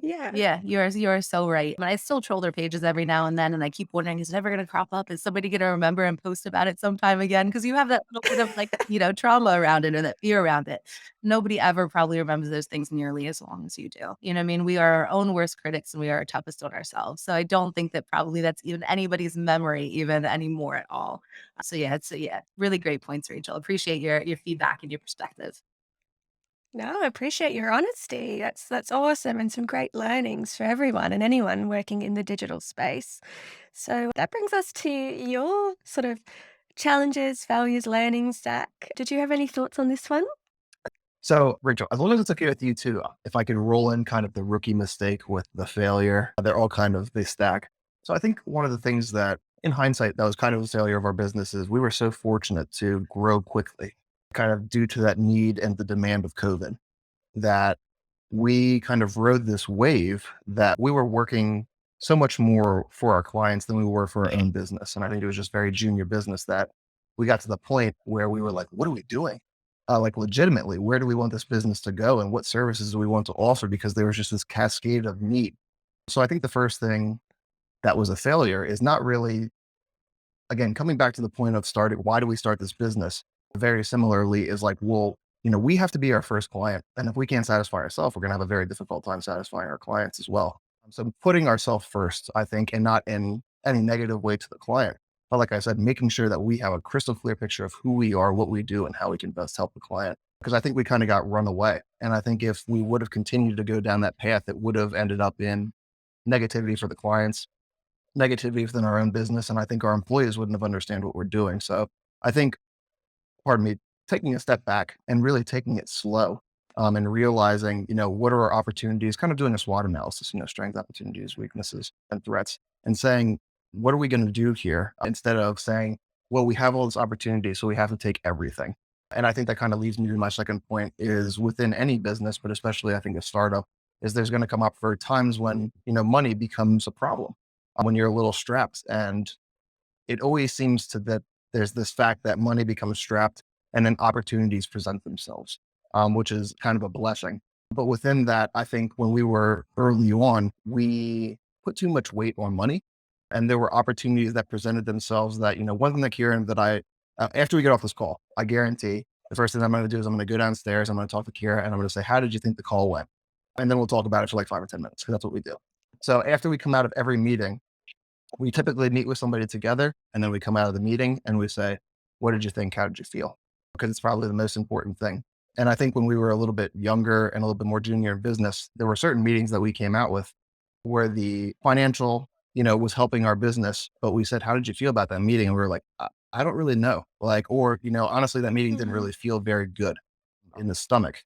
Yeah. Yeah, you're so right. I still troll their pages every now and then, and I keep wondering, is it ever going to crop up? Is somebody going to remember and post about it sometime again? Because you have that little bit of like, trauma around it or that fear around it. Nobody ever probably remembers those things nearly as long as you do. You know what I mean? We are our own worst critics and we are our toughest on ourselves. So I don't think that probably that's even anybody's memory even anymore at all. So yeah, really great points, Rachel. Appreciate your feedback and your perspective. No, I appreciate your honesty. That's awesome and some great learnings for everyone and anyone working in the digital space. So that brings us to your sort of challenges, values, learning stack. Did you have any thoughts on this one? So, Rachel, as long as it's okay with you too, if I could roll in kind of the rookie mistake with the failure, they're all kind of, they stack. So I think one of the things that in hindsight, that was kind of a failure of our business is we were so fortunate to grow quickly. kind of due to that need and the demand of COVID, that we kind of rode this wave that we were working so much more for our clients than we were for our own business. And I think it was just very junior business that we got to the point where we were like, what are we doing? Like legitimately, where do we want this business to go and what services do we want to offer? Because there was just this cascade of need. So I think the first thing that was a failure is not really, again, coming back to the point of starting, why do we start this business? Very similarly is like, well, we have to be our first client. And if we can't satisfy ourselves, we're going to have a very difficult time satisfying our clients as well. So putting ourselves first, I think, and not in any negative way to the client. But like I said, making sure that we have a crystal clear picture of who we are, what we do, and how we can best help the client. Because I think we kind of got run away. And I think if we would have continued to go down that path, it would have ended up in negativity for the clients, negativity within our own business. And I think our employees wouldn't have understood what we're doing. So I think, taking a step back and really taking it slow, and realizing, what are our opportunities, kind of doing a SWOT analysis, strengths, opportunities, weaknesses, and threats, and saying, what are we going to do here? Instead of saying, well, we have all this opportunity, so we have to take everything. And I think that kind of leads me to my second point is within any business, but especially I think a startup, is there's going to come up for times when, money becomes a problem, when you're a little strapped. And it always seems to that there's this fact that money becomes strapped and then opportunities present themselves, which is kind of a blessing. But within that, I think when we were early on, we put too much weight on money, and there were opportunities that presented themselves that, one thing that Kyra, that I, after we get off this call, I guarantee the first thing I'm going to do is I'm going to go downstairs, I'm going to talk to Kyra, and I'm going to say, how did you think the call went? And then we'll talk about it for like 5 or 10 minutes, because that's what we do. So after we come out of every meeting, we typically meet with somebody together, and then we come out of the meeting and we say, what did you think? How did you feel? Because it's probably the most important thing. And I think when we were a little bit younger and a little bit more junior in business, there were certain meetings that we came out with where the financial, was helping our business, but we said, how did you feel about that meeting? And we were like, I don't really know. Honestly, that meeting didn't really feel very good in the stomach.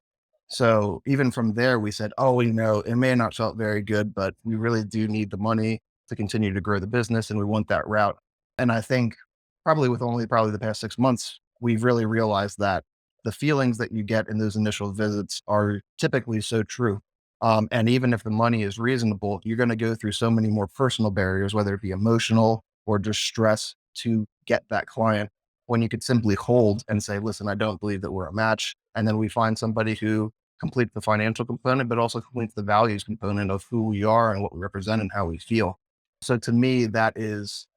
So even from there, we said, it may have not felt very good, but we really do need the money to continue to grow the business, and we want that route. And I think probably the past 6 months, we've really realized that the feelings that you get in those initial visits are typically so true. And even if the money is reasonable, you're going to go through so many more personal barriers, whether it be emotional or just stress, to get that client, when you could simply hold and say, listen, I don't believe that we're a match. And then we find somebody who completes the financial component, but also completes the values component of who we are and what we represent and how we feel. So to me, that is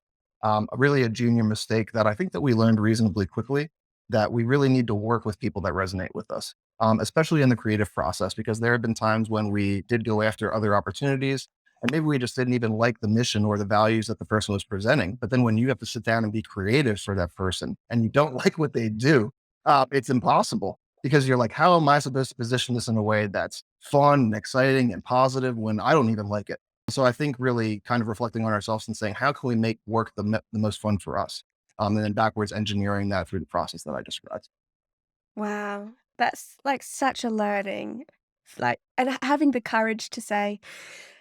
really a junior mistake that I think that we learned reasonably quickly, that we really need to work with people that resonate with us, especially in the creative process, because there have been times when we did go after other opportunities and maybe we just didn't even like the mission or the values that the person was presenting. But then when you have to sit down and be creative for that person and you don't like what they do, it's impossible, because you're like, how am I supposed to position this in a way that's fun and exciting and positive when I don't even like it? So I think really kind of reflecting on ourselves and saying, how can we make work the most fun for us? And then backwards engineering that through the process that I described. Wow. That's like such a learning. And having the courage to say,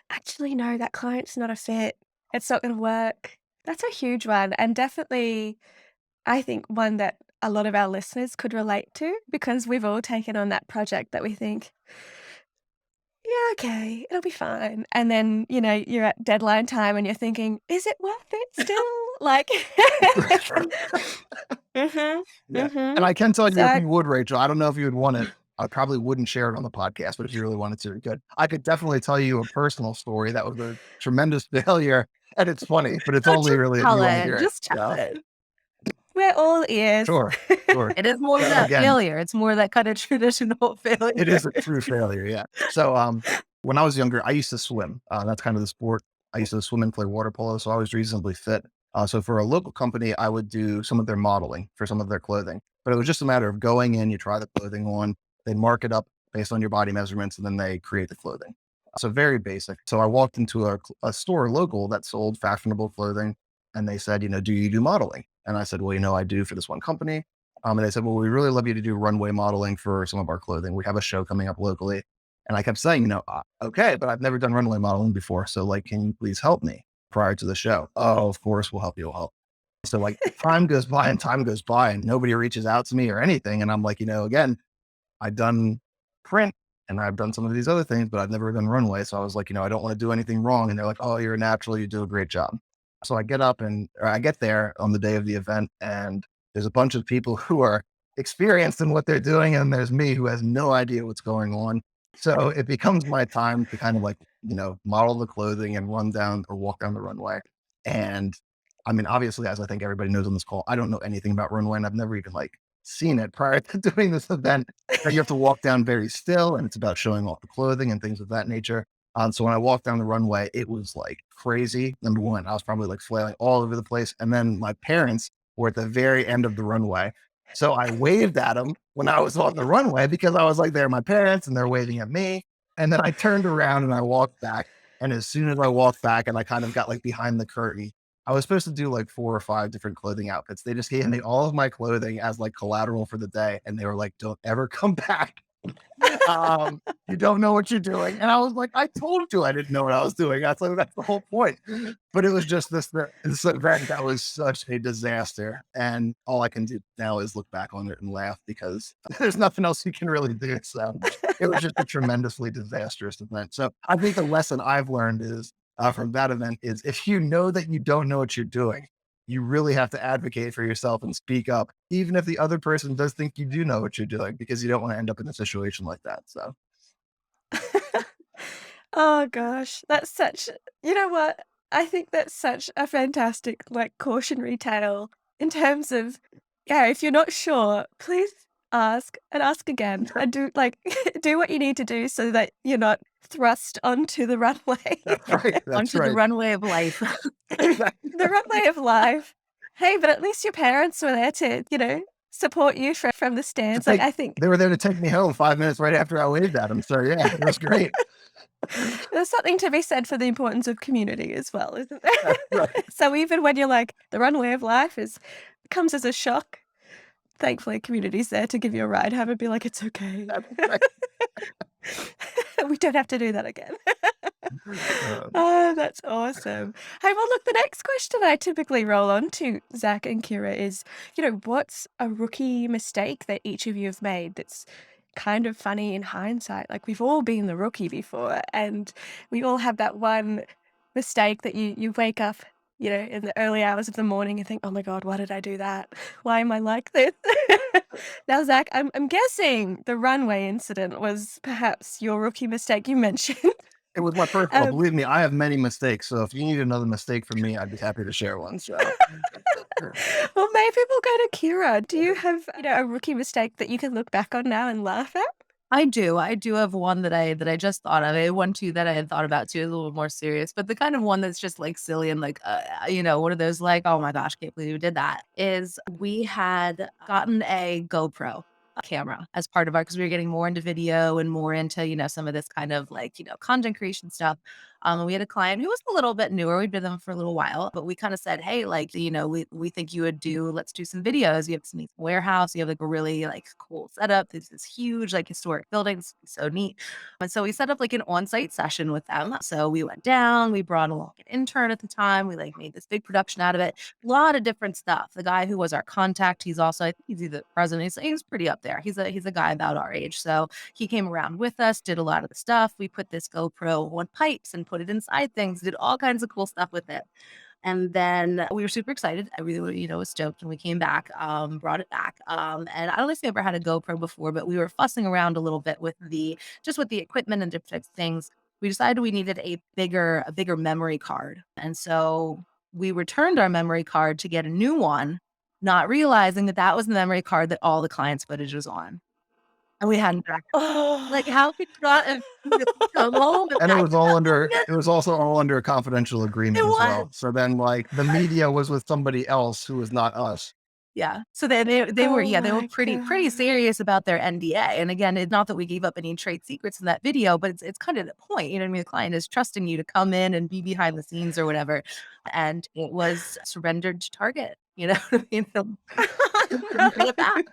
actually, no, that client's not a fit. It's not going to work. That's a huge one. And definitely, I think one that a lot of our listeners could relate to, because we've all taken on that project that we think, yeah, okay, it'll be fine. And then, you're at deadline time and you're thinking, is it worth it still? Like, mm-hmm, Yeah. mm-hmm. And I can tell you, So, if you would, Rachel, I don't know if you would want it. I probably wouldn't share it on the podcast, but if you really wanted to, you could. I could definitely tell you a personal story that was a tremendous failure, and it's funny, but it's only Just really if tell you want to it. hear it. Just tell Yeah. it. we're all ears. Sure. It is more So that again, failure. It's more that kind of traditional failure. it is a true failure. Yeah. So, when I was younger, I used to swim. That's kind of the sport. I used to swim and play water polo, so I was reasonably fit. So for a local company, I would do some of their modeling for some of their clothing, but it was just a matter of going in, you try the clothing on, they mark it up based on your body measurements, and then they create the clothing. So very basic. So I walked into a store local that sold fashionable clothing, and they said, do you do modeling? And I said, well, I do for this one company. And they said, well, we really love you to do runway modeling for some of our clothing. We have a show coming up locally. And I kept saying, okay, but I've never done runway modeling before. So can you please help me prior to the show? Oh, of course, we'll help you. We'll help. So like time goes by and time goes by and nobody reaches out to me or anything. And I'm like, again, I've done print and I've done some of these other things, but I've never done runway. So I was like, I don't want to do anything wrong. And they're like, oh, you're a natural. You do a great job. So I get there on the day of the event and there's a bunch of people who are experienced in what they're doing. And there's me who has no idea what's going on. So it becomes my time to kind of like, model the clothing and run down or walk down the runway. And I mean, obviously, as I think everybody knows on this call, I don't know anything about runway and I've never even like seen it prior to doing this event. You have to walk down very still and it's about showing off the clothing and things of that nature. So when I walked down the runway, it was like crazy. Number one, I was probably like flailing all over the place. And then my parents were at the very end of the runway. So I waved at them when I was on the runway because I was like, they're my parents and they're waving at me. And then I turned around and I walked back. And as soon as I walked back and I kind of got like behind the curtain, I was supposed to do like 4 or 5 different clothing outfits. They just gave me all of my clothing as like collateral for the day. And they were like, don't ever come back. You don't know what you're doing. And I was like, I told you I didn't know what I was doing. That's the whole point. But it was just this event that was such a disaster. And all I can do now is look back on it and laugh because there's nothing else you can really do. So it was just a tremendously disastrous event. So I think the lesson I've learned is from that event is if you know that you don't know what you're doing, you really have to advocate for yourself and speak up, even if the other person does think you do know what you're doing, because you don't want to end up in a situation like that. So, Oh gosh, that's such, you know what? I think that's such a fantastic like cautionary tale in terms of, yeah, if you're not sure, please ask and ask again and do like do what you need to do so that you're not thrust onto the runway. that's right. That's Onto the right. runway of life. The runway of life. Hey, but at least your parents were there to, support you from the stands. Like I think They were there to take me home 5 minutes right after I waved at them. So yeah, it was great. there's something to be said for the importance of community as well, isn't there? Right. So even when you're like, the runway of life comes as a shock, thankfully community's there to give you a ride home and be like, it's okay. That's right. We don't have to do that again. Um, Oh, that's awesome. Hey, well, look, the next question I typically roll on to Zach and Kyra is, what's a rookie mistake that each of you have made that's kind of funny in hindsight? Like we've all been the rookie before and we all have that one mistake that you wake up, in the early hours of the morning and think, oh my God, why did I do that? Why am I like this? Now, Zach, I'm guessing the runway incident was perhaps your rookie mistake you mentioned. It was my first one. Um, Believe me, I have many mistakes. So if you need another mistake from me, I'd be happy to share one. So well, maybe we'll go to Kyra. Do you have, a rookie mistake that you can look back on now and laugh at? I do. I do have one that I just thought of. I had one too that I had thought about too, is a little more serious, but the kind of one that's just like silly and like, one of those like, oh my gosh, can't believe you did that. Is we had gotten a GoPro camera as part of because we were getting more into video and more into, some of this kind of like, content creation stuff. And we had a client who was a little bit newer. We'd been with them for a little while, but we kind of said, hey, like, we think you would let's do some videos. You have this neat warehouse. You have like a really like cool setup. This is huge, like historic buildings. So neat. And so we set up like an on-site session with them. So we went down, we brought along an intern at the time. We like made this big production out of it. A lot of different stuff. The guy who was our contact, he's also, I think he's the president. He's pretty up there. He's a guy about our age. So he came around with us, did a lot of the stuff. We put this GoPro on pipes and put it inside things, did all kinds of cool stuff with it. And then we were super excited. I really, was stoked when we came back, brought it back. And I don't know if you ever had a GoPro before, but we were fussing around a little bit with the equipment and different types of things. We decided we needed a bigger memory card. And so we returned our memory card to get a new one, not realizing that was the memory card that all the clients' footage was on. And we hadn't backed up. Oh, Like, how could you not have come home? and it was also all under a confidential agreement It as was. well. So then like the media was with somebody else who was not us. Yeah. So they were they Oh were my pretty God. serious about their NDA. And again, it's not that we gave up any trade secrets in that video, but it's kind of the point. You know what I mean? The client is trusting you to come in and be behind the scenes or whatever. And it was surrendered to Target. You know what I mean? We couldn't get it back.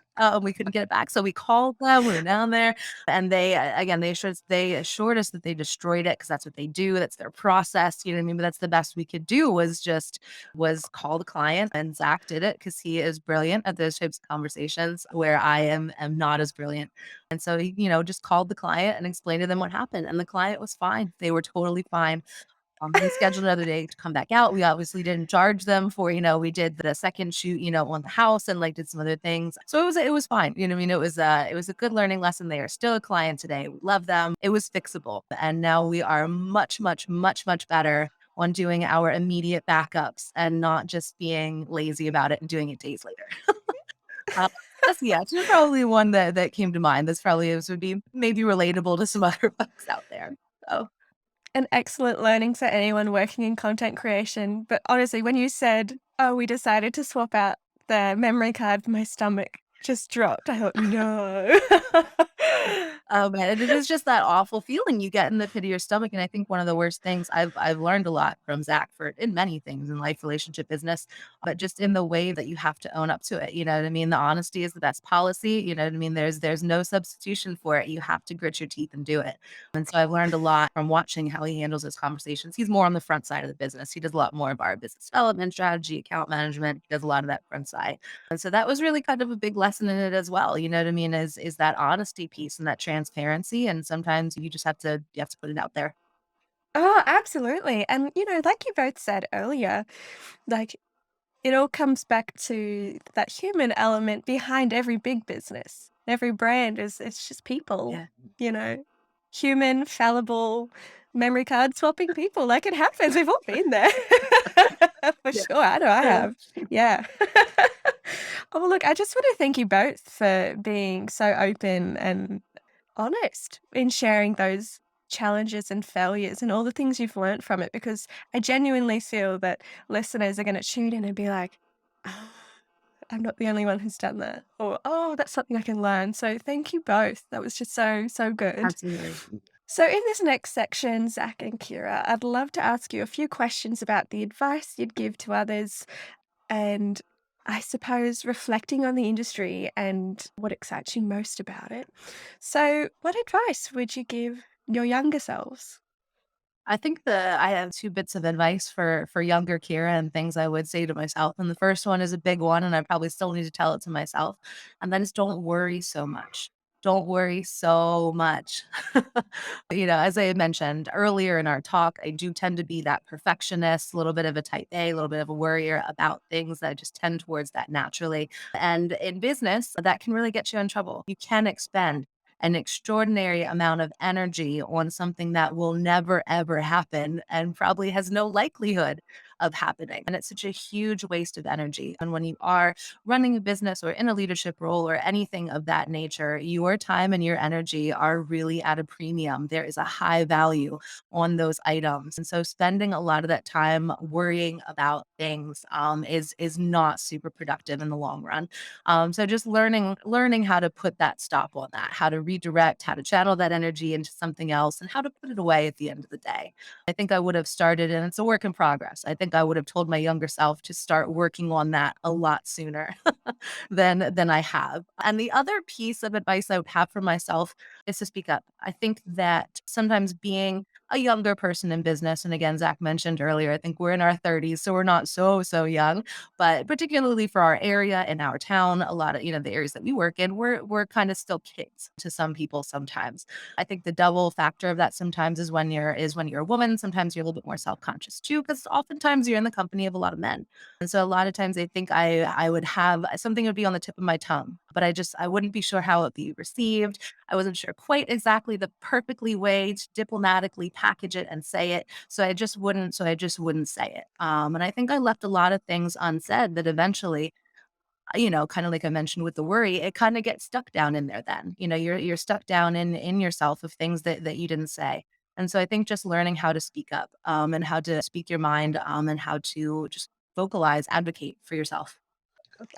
We couldn't get it back. So we called them. We were down there, and they again they assured us that they destroyed it because that's what they do. That's their process. You know what I mean? But that's the best we could do was call the client, and Zach did it because he is brilliant at those types of conversations where I am not as brilliant. And so he, just called the client and explained to them what happened, and the client was fine. They were totally fine. We scheduled another day to come back out. We obviously didn't charge them for, we did the second shoot, on the house and like did some other things. So it was fine. You know what I mean? It was a good learning lesson. They are still a client today. We love them. It was fixable. And now we are much, much, much, much better on doing our immediate backups and not just being lazy about it and doing it days later. That's probably one that came to mind. This would be maybe relatable to some other folks out there. So An excellent learning for anyone working in content creation. But honestly, when you said, oh, we decided to swap out the memory card, my stomach just dropped. I thought, no. oh man, and it is just that awful feeling you get in the pit of your stomach. And I think one of the worst things I've learned a lot from Zach for in many things in life, relationship, business, but just in the way that you have to own up to it. You know what I mean? The honesty is the best policy. You know what I mean? There's no substitution for it. You have to grit your teeth and do it. And so I've learned a lot from watching how he handles his conversations. He's more on the front side of the business. He does a lot more of our business development strategy, account management. He does a lot of that front side. And so that was really kind of a big lesson in it as well. You know what I mean? Is that honesty piece and that transparency. And sometimes you have to put it out there. Oh, absolutely. And, like you both said earlier, like it all comes back to that human element behind every big business. Every brand it's just people, Yeah. you know, human, fallible, memory card swapping people. Like it happens. We've all been there. For Yeah. sure. I know I Yeah. have. Yeah. Oh, look, I just want to thank you both for being so open and honest in sharing those challenges and failures and all the things you've learned from it because I genuinely feel that listeners are going to tune in and be like, "Oh, I'm not the only one who's done that," or "Oh, that's something I can learn." So thank you both. That was just so, so good. Absolutely. So in this next section, Zach and Kira, I'd love to ask you a few questions about the advice you'd give to others and I suppose reflecting on the industry and what excites you most about it. So, what advice would you give your younger selves? I think I have two bits of advice for younger Kyra and things I would say to myself. And the first one is a big one, and I probably still need to tell it to myself. And that is don't worry so much. Don't worry so much. As I had mentioned earlier in our talk, I do tend to be that perfectionist, a little bit of a type A, a little bit of a worrier about things. I just tend towards that naturally. And in business, that can really get you in trouble. You can expend an extraordinary amount of energy on something that will never, ever happen and probably has no likelihood of happening. And it's such a huge waste of energy. And when you are running a business or in a leadership role or anything of that nature, your time and your energy are really at a premium. There is a high value on those items. And so spending a lot of that time worrying about things is not super productive in the long run. So just learning how to put that stop on that, how to redirect, how to channel that energy into something else, and how to put it away at the end of the day. I think I would have started, and it's a work in progress. I think I would have told my younger self to start working on that a lot sooner than I have. And the other piece of advice I would have for myself is to speak up. I think that sometimes being a younger person in business, and again, Zach mentioned earlier, I think we're in our 30s, so we're not so young, but particularly for our area in our town, a lot of, the areas that we work in, we're kind of still kids to some people sometimes. I think the double factor of that sometimes is when you're a woman, sometimes you're a little bit more self-conscious too, because oftentimes you're in the company of a lot of men. And so a lot of times I think I would have something would be on the tip of my tongue, but I wouldn't be sure how it would be received. I wasn't sure quite exactly the perfectly way to diplomatically package it and say it. So I just wouldn't say it. And I think I left a lot of things unsaid that eventually, kind of like I mentioned with the worry, it kind of gets stuck down in there then. You're stuck down in yourself of things that you didn't say. And so I think just learning how to speak up and how to speak your mind and how to just vocalize, advocate for yourself.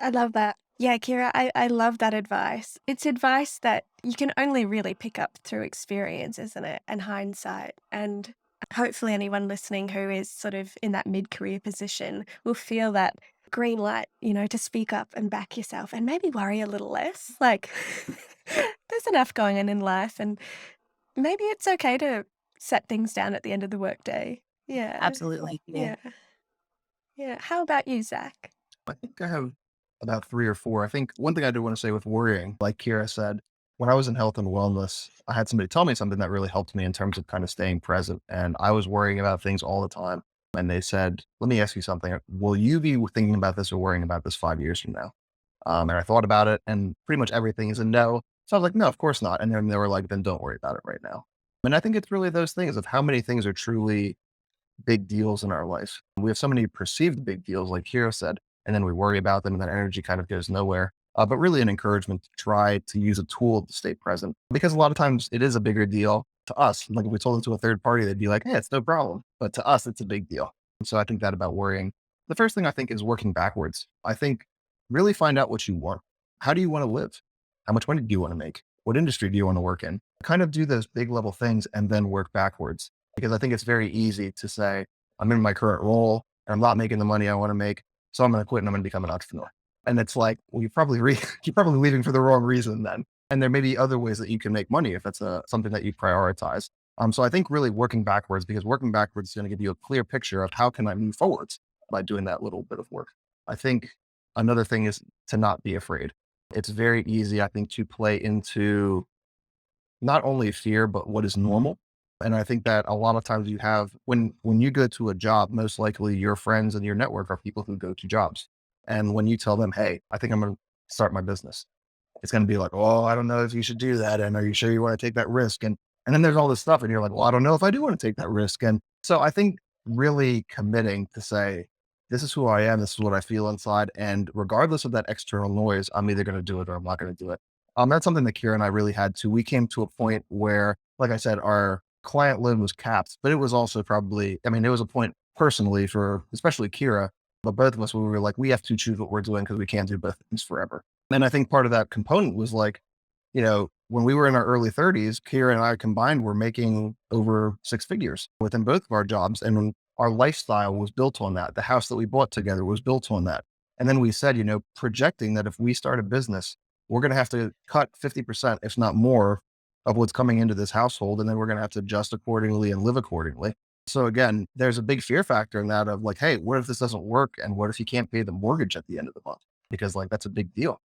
I love that. Yeah, Kira, I love that advice. It's advice that you can only really pick up through experience, isn't it? And hindsight. And hopefully, anyone listening who is sort of in that mid career position will feel that green light, to speak up and back yourself and maybe worry a little less. Like, there's enough going on in life, and maybe it's okay to set things down at the end of the workday. Yeah. Absolutely. Yeah. Yeah. How about you, Zach? I think I have about 3 or 4. I think one thing I do want to say with worrying, like Kyra said, when I was in health and wellness, I had somebody tell me something that really helped me in terms of kind of staying present. And I was worrying about things all the time. And they said, let me ask you something. Will you be thinking about this or worrying about this 5 years from now? And I thought about it, and pretty much everything is a no. So I was like, no, of course not. And then they were like, then don't worry about it right now. And I think it's really those things of how many things are truly big deals in our life. We have so many perceived big deals, like Hero said, and then we worry about them and that energy kind of goes nowhere. But really an encouragement to try to use a tool to stay present, because a lot of times it is a bigger deal to us. Like if we told it to a third party, they'd be like, hey, it's no problem. But to us, it's a big deal. And so I think that about worrying. The first thing I think is working backwards. I think really find out what you want. How do you want to live? How much money do you want to make? What industry do you want to work in? Kind of do those big level things and then work backwards. Because I think it's very easy to say, I'm in my current role and I'm not making the money I want to make, so I'm going to quit and I'm going to become an entrepreneur. And it's like, well, you're probably leaving for the wrong reason then. And there may be other ways that you can make money if that's something that you prioritize. So I think really working backwards, because working backwards is going to give you a clear picture of how can I move forwards by doing that little bit of work. I think another thing is to not be afraid. It's very easy, I think, to play into not only fear, but what is normal. And I think that a lot of times you have, when you go to a job, most likely your friends and your network are people who go to jobs. And when you tell them, hey, I think I'm going to start my business, it's going to be like, oh, I don't know if you should do that. And are you sure you want to take that risk? And then there's all this stuff. And you're like, well, I don't know if I do want to take that risk. And so I think really committing to say, this is who I am. This is what I feel inside. And regardless of that external noise, I'm either going to do it or I'm not going to do it. That's something that Kyra and I really had to. We came to a point where, like I said, our client load was capped, but it was also probably, it was a point personally for especially Kyra, but both of us, we were like, we have to choose what we're doing because we can't do both things forever. And I think part of that component was like, when we were in our early 30s, Kyra and I combined were making over 6 figures within both of our jobs. And when our lifestyle was built on that, the house that we bought together was built on that. And then we said, projecting that if we start a business, we're going to have to cut 50%, if not more, of what's coming into this household. And then we're going to have to adjust accordingly and live accordingly. So again, there's a big fear factor in that of like, hey, what if this doesn't work? And what if you can't pay the mortgage at the end of the month? Because like, that's a big deal.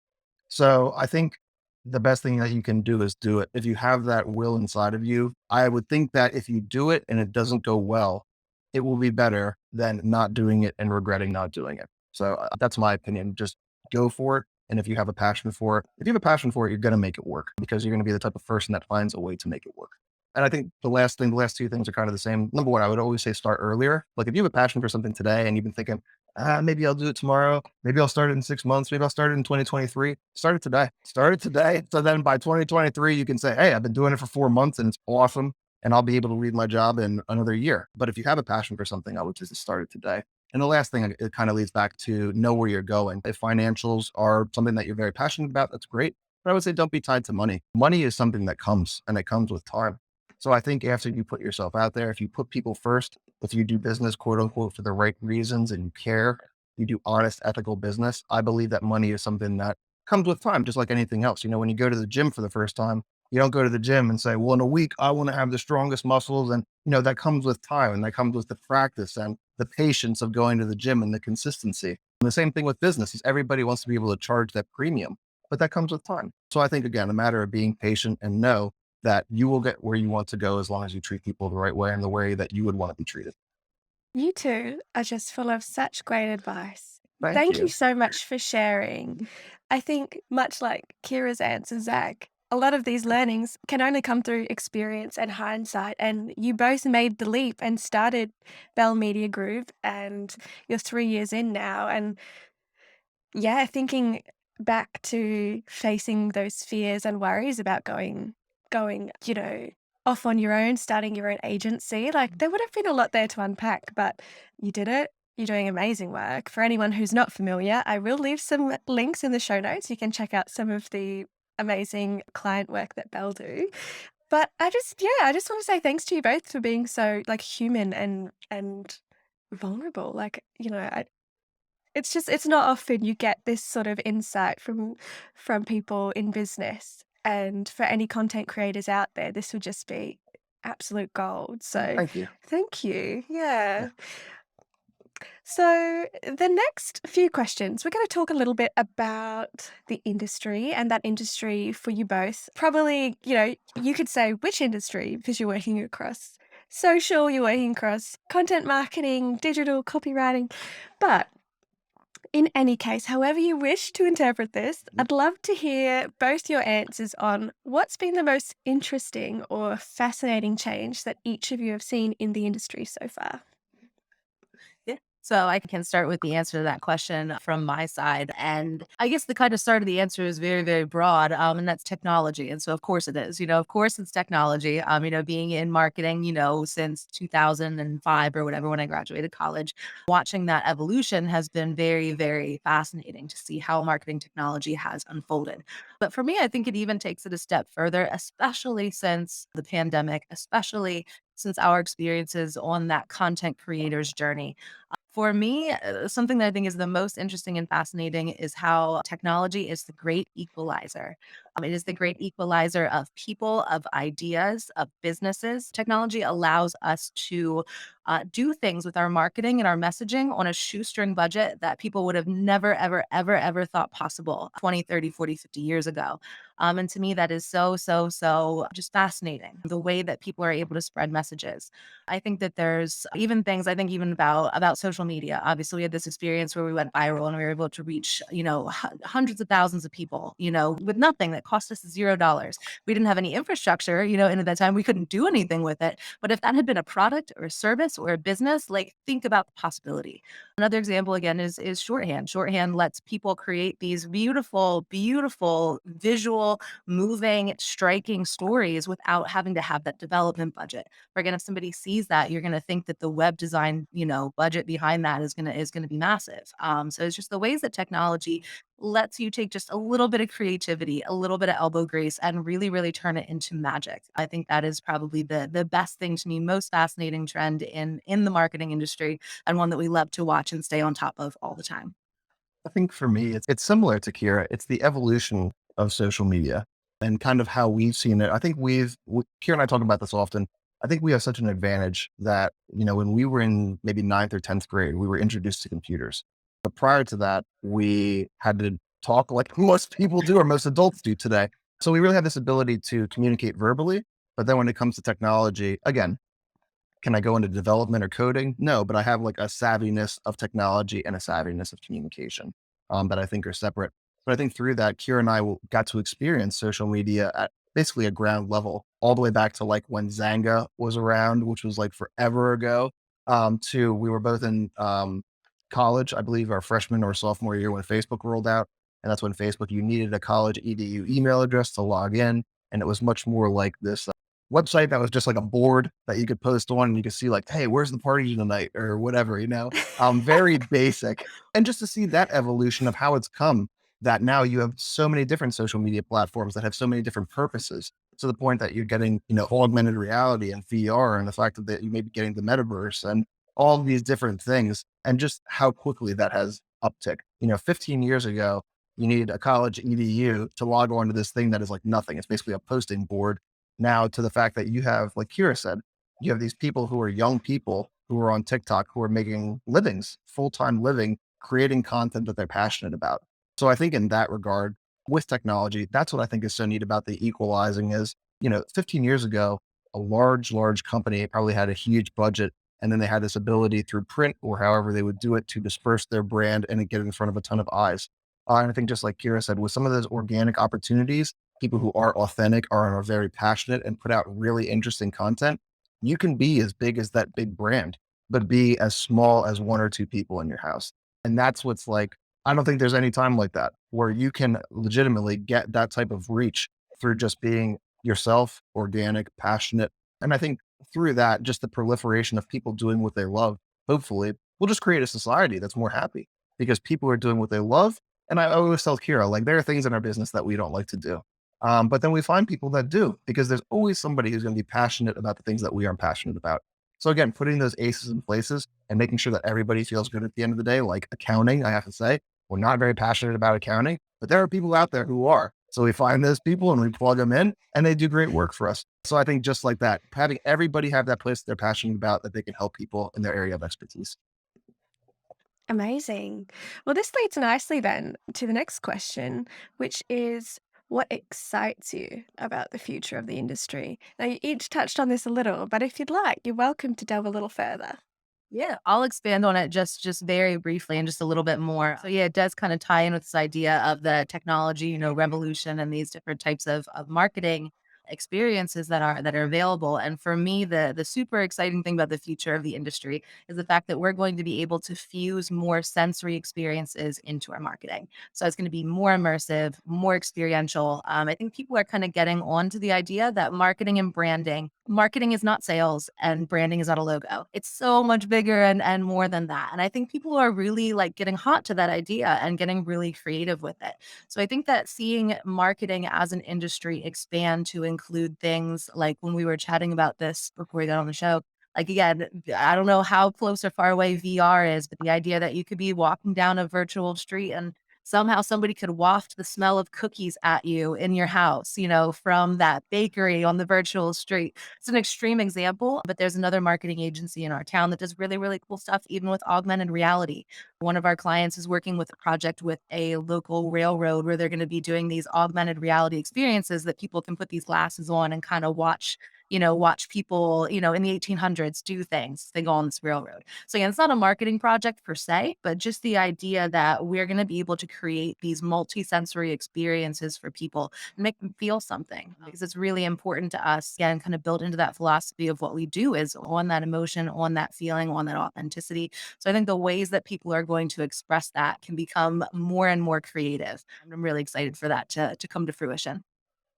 So I think the best thing that you can do is do it. If you have that will inside of you, I would think that if you do it and it doesn't go well, it will be better than not doing it and regretting not doing it. So that's my opinion. Just go for it. And if you have a passion for it, you're going to make it work, because you're going to be the type of person that finds a way to make it work. And I think the last 2 things are kind of the same. Number one, I would always say start earlier. Like if you have a passion for something today and you've been thinking, maybe I'll do it tomorrow. Maybe I'll start it in 6 months. Maybe I'll start it in 2023. Start it today. So then by 2023, you can say, hey, I've been doing it for 4 months and it's awesome. And I'll be able to leave my job in another year. But if you have a passion for something, I would just start it today. And the last thing, it kind of leads back to know where you're going. If financials are something that you're very passionate about, that's great. But I would say don't be tied to money. Money is something that comes, and it comes with time. So I think after you put yourself out there, if you put people first, if you do business, quote unquote, for the right reasons and you care, you do honest, ethical business, I believe that money is something that comes with time, just like anything else. When you go to the gym for the first time, you don't go to the gym and say, well, in a week, I want to have the strongest muscles. And, that comes with time, and that comes with the practice and the patience of going to the gym and the consistency. And the same thing with business is everybody wants to be able to charge that premium, but that comes with time. So I think, again, a matter of being patient and know that you will get where you want to go as long as you treat people the right way and the way that you would want to be treated. You two are just full of such great advice. Thank you you. so much for sharing. I think much like Kyra's answer, Zach, a lot of these learnings can only come through experience and hindsight. And you both made the leap and started Bell Media Group, and you're 3 years in now. And yeah, thinking back to facing those fears and worries about going, off on your own, starting your own agency, like there would have been a lot there to unpack, but you did it. You're doing amazing work. For anyone who's not familiar, I will leave some links in the show notes. You can check out some of the amazing client work that Belle do. But I just want to say thanks to you both for being so like human and vulnerable. Like, it's not often you get this sort of insight from people in business. And for any content creators out there, this would just be absolute gold. So Thank you. thank you. Yeah. Yeah. So, the next few questions, we're going to talk a little bit about the industry and that industry for you both. Probably, you could say which industry because you're working across social, you're working across content marketing, digital copywriting. But in any case, however you wish to interpret this, I'd love to hear both your answers on what's been the most interesting or fascinating change that each of you have seen in the industry so far. Yeah. So I can start with the answer to that question from my side. And I guess the kind of start of the answer is very, very broad, and that's technology. And so, of course, it is. Of course, it's technology. Being in marketing, since 2005 or whatever, when I graduated college, watching that evolution has been very, very fascinating to see how marketing technology has unfolded. But for me, I think it even takes it a step further, especially since the pandemic, especially since our experiences on that content creator's journey. For me, something that I think is the most interesting and fascinating is how technology is the great equalizer. It is the great equalizer of people, of ideas, of businesses. Technology allows us to do things with our marketing and our messaging on a shoestring budget that people would have never, ever, ever, ever thought possible 20, 30, 40, 50 years ago. And to me, that is so, so, so just fascinating, the way that people are able to spread messages. I think that there's even things I think even about social media. Obviously, we had this experience where we went viral and we were able to reach, hundreds of thousands of people, with nothing that cost us $0. We didn't have any infrastructure, and at that time we couldn't do anything with it. But if that had been a product or a service or a business, like think about the possibility. Another example again is shorthand. Shorthand lets people create these beautiful, beautiful visual, moving, striking stories without having to have that development budget. Or again, if somebody sees that, you're going to think that the web design, budget behind that is going to be massive. So it's just the ways that technology lets you take just a little bit of creativity, a little bit of elbow grease, and really, really turn it into magic. I think that is probably the best thing to me, most fascinating trend in the marketing industry, and one that we love to watch and stay on top of all the time. I think for me, it's similar to Kyra. It's the evolution of social media and kind of how we've seen it. I think Kyra and I talk about this often. I think we have such an advantage that, when we were in maybe ninth or 10th grade, we were introduced to computers. But prior to that, we had to talk like most people do or most adults do today. So we really have this ability to communicate verbally. But then when it comes to technology, again, can I go into development or coding? No, but I have like a savviness of technology and a savviness of communication that I think are separate. But I think through that, Kyra and I got to experience social media at basically a ground level, all the way back to like when Zanga was around, which was like forever ago, to we were both in college, I believe our freshman or sophomore year when Facebook rolled out. And that's when Facebook, you needed a college EDU email address to log in. And it was much more like this website that was just like a board that you could post on and you could see like, hey, where's the party tonight or whatever, very basic. And just to see that evolution of how it's come that now you have so many different social media platforms that have so many different purposes to the point that you're getting, augmented reality and VR and the fact that you may be getting the metaverse and all of these different things and just how quickly that has uptick. 15 years ago, you need a college EDU to log on to this thing that is like nothing. It's basically a posting board now to the fact that you have, like Kyra said, you have these people who are young people who are on TikTok who are making livings, full-time living, creating content that they're passionate about. So I think in that regard, with technology, that's what I think is so neat about the equalizing is, 15 years ago, a large company probably had a huge budget and then they had this ability through print or however they would do it to disperse their brand and get in front of a ton of eyes. And I think just like Kyra said, with some of those organic opportunities, people who are authentic, are very passionate and put out really interesting content, you can be as big as that big brand, but be as small as one or two people in your house. And that's what's like, I don't think there's any time like that where you can legitimately get that type of reach through just being yourself, organic, passionate. And I think through that, just the proliferation of people doing what they love, hopefully will just create a society that's more happy because people are doing what they love. And I always tell Kyra, like, there are things in our business that we don't like to do. But then we find people that do, because there's always somebody who's going to be passionate about the things that we aren't passionate about. So again, putting those aces in places and making sure that everybody feels good at the end of the day, like accounting, I have to say, we're not very passionate about accounting, but there are people out there who are. So we find those people and we plug them in and they do great work for us. So I think just like that, having everybody have that place they're passionate about that they can help people in their area of expertise. Amazing. Well, this leads nicely then to the next question, which is what excites you about the future of the industry? Now, you each touched on this a little, but if you'd like, you're welcome to delve a little further. Yeah, I'll expand on it just very briefly and just a little bit more. So yeah, it does kind of tie in with this idea of the technology, revolution and these different types of marketing experiences that are available. And for me, the super exciting thing about the future of the industry is the fact that we're going to be able to fuse more sensory experiences into our marketing. So it's going to be more immersive, more experiential. I think people are kind of getting onto the idea that marketing is not sales and branding is not a logo. It's so much bigger and more than that. And I think people are really like getting hot to that idea and getting really creative with it. So I think that seeing marketing as an industry expand to include things like when we were chatting about this before we got on the show, like again, I don't know how close or far away VR is, but the idea that you could be walking down a virtual street and somehow somebody could waft the smell of cookies at you in your house, from that bakery on the virtual street. It's an extreme example, but there's another marketing agency in our town that does really, really cool stuff, even with augmented reality. One of our clients is working with a project with a local railroad where they're going to be doing these augmented reality experiences that people can put these glasses on and kind of watch people, in the 1800s do things. They go on this railroad. So again, it's not a marketing project per se, but just the idea that we're going to be able to create these multi-sensory experiences for people and make them feel something because it's really important to us. Again, kind of built into that philosophy of what we do is on that emotion, on that feeling, on that authenticity. So I think the ways that people are going to express that can become more and more creative. And I'm really excited for that to come to fruition.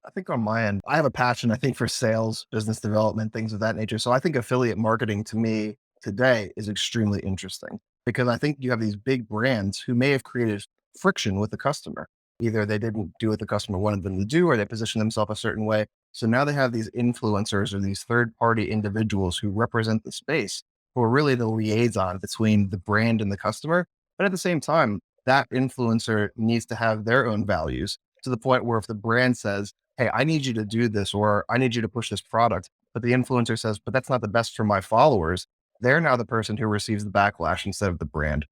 I think on my end, I have a passion, I think, for sales, business development, things of that nature. So I think affiliate marketing to me today is extremely interesting because I think you have these big brands who may have created friction with the customer. Either they didn't do what the customer wanted them to do, or they positioned themselves a certain way. So now they have these influencers or these third party individuals who represent the space, who are really the liaison between the brand and the customer. But at the same time, that influencer needs to have their own values to the point where if the brand says, hey, I need you to do this, or I need you to push this product. But the influencer says, but that's not the best for my followers. They're now the person who receives the backlash instead of the brand.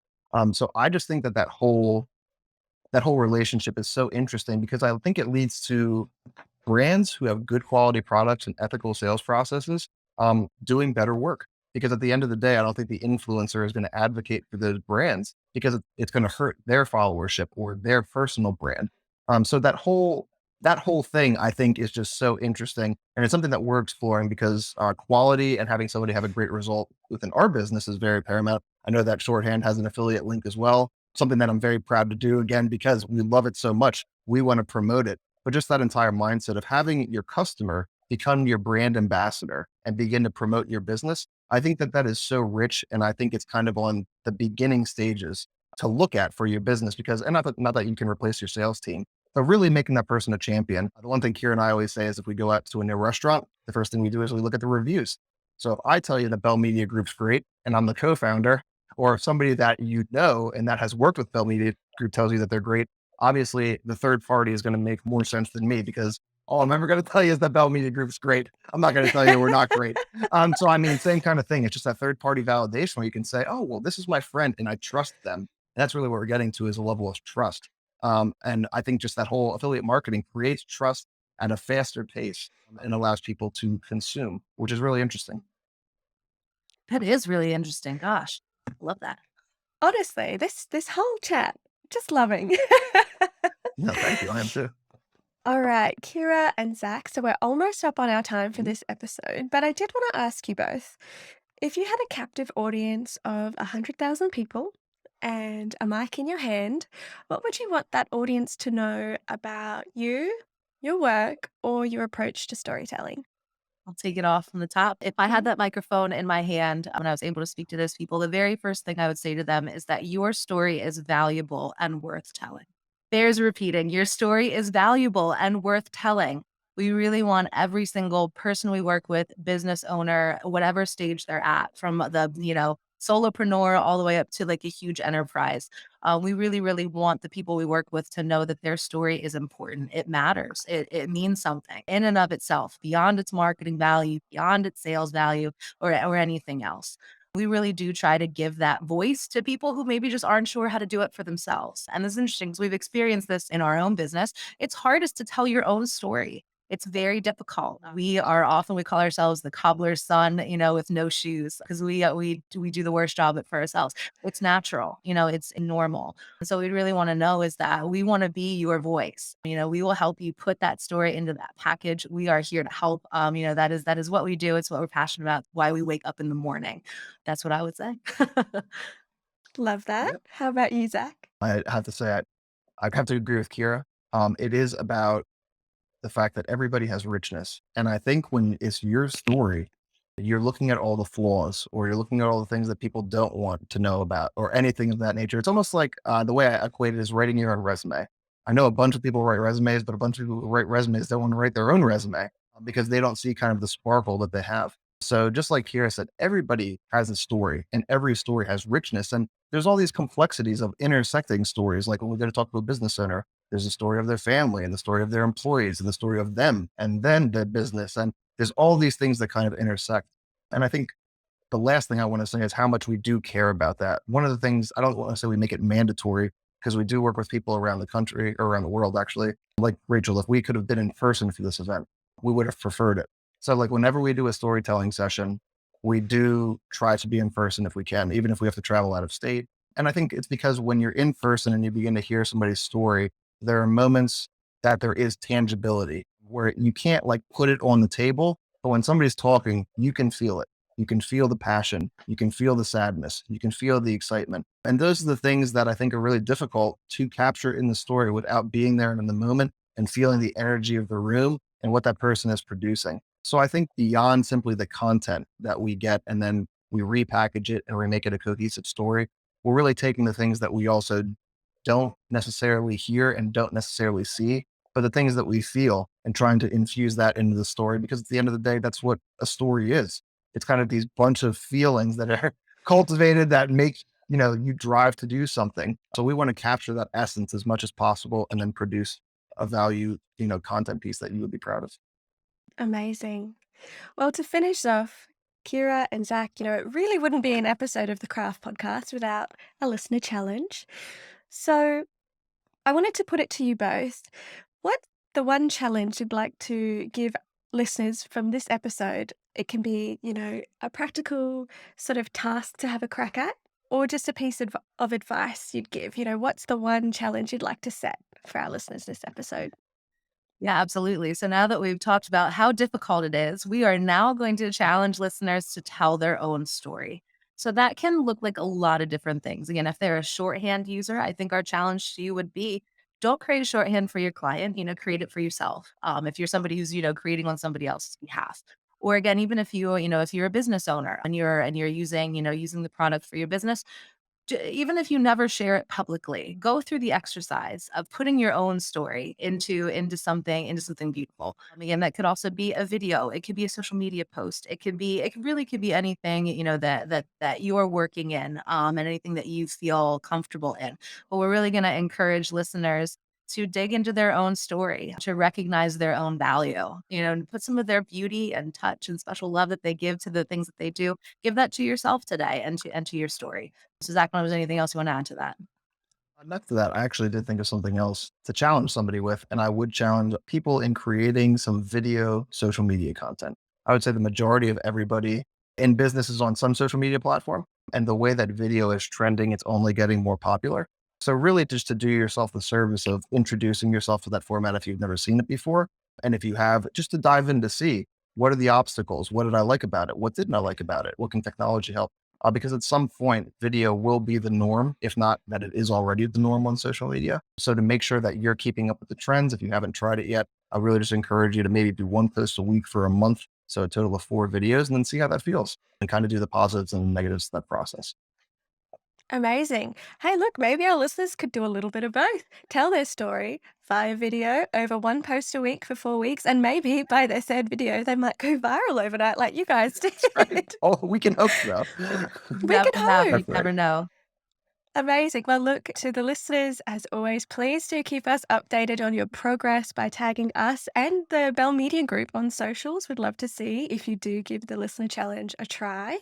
So I just think that whole relationship is so interesting because I think it leads to brands who have good quality products and ethical sales processes doing better work. Because at the end of the day, I don't think the influencer is going to advocate for those brands because it's going to hurt their followership or their personal brand. So that whole thing, I think, is just so interesting, and it's something that we're exploring because quality and having somebody have a great result within our business is very paramount. I know that Shorthand has an affiliate link as well, something that I'm very proud to do again because we love it so much. We want to promote it, but just that entire mindset of having your customer become your brand ambassador and begin to promote your business, I think that is so rich, and I think it's kind of on the beginning stages to look at for your business because, and not that you can replace your sales team, but really making that person a champion. The one thing Kyra and I always say is if we go out to a new restaurant, the first thing we do is we look at the reviews. So if I tell you that Bell Media Group's great and I'm the co-founder, or if somebody that you know and that has worked with Bell Media Group tells you that they're great, obviously the third party is going to make more sense than me because all I'm ever going to tell you is that Bell Media Group's great. I'm not going to tell you we're not great. So I mean, same kind of thing. It's just that third party validation where you can say, oh, well, this is my friend and I trust them. And that's really what we're getting to is a level of trust. And I think just that whole affiliate marketing creates trust at a faster pace and allows people to consume, which is really interesting. That is really interesting. Gosh, love that. Honestly, this whole chat, just loving. No, thank you. I am too. All right, Kira and Zach. So we're almost up on our time for this episode, but I did want to ask you both if you had a captive audience of 100,000 people and a mic in your hand, what would you want that audience to know about you, your work, or your approach to storytelling? I'll take it off from the top. If I had Mhm. that microphone in my hand when I was able to speak to those people, the very first thing I would say to them is that your story is valuable and worth telling. Bears repeating, your story is valuable and worth telling. We really want every single person we work with, business owner, whatever stage they're at, from the, solopreneur all the way up to like a huge enterprise. We really, really want the people we work with to know that their story is important. It matters. It means something in and of itself, beyond its marketing value, beyond its sales value, or anything else. We really do try to give that voice to people who maybe just aren't sure how to do it for themselves. And this is interesting because we've experienced this in our own business. It's hardest to tell your own story. It's very difficult. We call ourselves the cobbler's son, with no shoes, because we do the worst job at for ourselves. It's natural, it's normal. And so we really want to know is that we want to be your voice. We will help you put that story into that package. We are here to help. That is what we do. It's what we're passionate about. Why we wake up in the morning. That's what I would say. Love that. Yep. How about you, Zach? I have to say, I have to agree with Kyra. It is about the fact that everybody has richness. And I think when it's your story, you're looking at all the flaws, or you're looking at all the things that people don't want to know about, or anything of that nature. It's almost like the way I equate it is writing your own resume. I know a bunch of people write resumes, but a bunch of people who write resumes don't want to write their own resume because they don't see kind of the sparkle that they have. So just like Kyra said, everybody has a story, and every story has richness. And there's all these complexities of intersecting stories. Like when we're going to talk to a business owner, there's a story of their family, and the story of their employees, and the story of them, and then the business. And there's all these things that kind of intersect. And I think the last thing I want to say is how much we do care about that. One of the things, I don't want to say we make it mandatory, because we do work with people around the country, or around the world, actually. Like Rachel, if we could have been in person for this event, we would have preferred it. So like whenever we do a storytelling session, we do try to be in person if we can, even if we have to travel out of state. And I think it's because when you're in person and you begin to hear somebody's story, there are moments that there is tangibility where you can't like put it on the table, but when somebody's talking, you can feel it. You can feel the passion. You can feel the sadness. You can feel the excitement. And those are the things that I think are really difficult to capture in the story without being there in the moment and feeling the energy of the room and what that person is producing. So I think beyond simply the content that we get and then we repackage it and we make it a cohesive story, we're really taking the things that we also don't necessarily hear and don't necessarily see, but the things that we feel, and trying to infuse that into the story. Because at the end of the day, that's what a story is. It's kind of these bunch of feelings that are cultivated that make, you drive to do something. So we want to capture that essence as much as possible and then produce a value, content piece that you would be proud of. Amazing. Well, to finish off, Kyra and Zach, it really wouldn't be an episode of the Craft Podcast without a listener challenge. So I wanted to put it to you both. What's the one challenge you'd like to give listeners from this episode? It can be, a practical sort of task to have a crack at, or just a piece of advice you'd give. What's the one challenge you'd like to set for our listeners this episode? Yeah, absolutely. So now that we've talked about how difficult it is, we are now going to challenge listeners to tell their own story. So that can look like a lot of different things. Again, if they're a shorthand user, I think our challenge to you would be don't create a shorthand for your client, create it for yourself. If you're somebody who's, creating on somebody else's behalf. Or again, even if if you're a business owner and you're using, using the product for your business, even if you never share it publicly, go through the exercise of putting your own story into something beautiful. Again, that could also be a video. It could be a social media post. It really could be anything, that you're working in, and anything that you feel comfortable in. But we're really going to encourage listeners to dig into their own story, to recognize their own value, and put some of their beauty and touch and special love that they give to the things that they do. Give that to yourself today and to your story. So Zach, was there anything else you want to add to that? Next to that, I actually did think of something else to challenge somebody with, and I would challenge people in creating some video social media content. I would say the majority of everybody in business is on some social media platform, and the way that video is trending, it's only getting more popular. So really just to do yourself the service of introducing yourself to that format if you've never seen it before. And if you have, just to dive in to see what are the obstacles? What did I like about it? What didn't I like about it? What can technology help? Because at some point, video will be the norm, if not that it is already the norm on social media. So to make sure that you're keeping up with the trends, if you haven't tried it yet, I really just encourage you to maybe do one post a week for a month. So a total of 4 videos, and then see how that feels and kind of do the positives and negatives of that process. Amazing. Hey, look, maybe our listeners could do a little bit of both. Tell their story via video over one post a week for 4 weeks, and maybe by their third video, they might go viral overnight like you guys did. Right. Oh, we can hope so. We Never can know. You hope. never know. Amazing. Well, look, to the listeners, as always, please do keep us updated on your progress by tagging us and the Bell Media Group on socials. We'd love to see if you do give the listener challenge a try.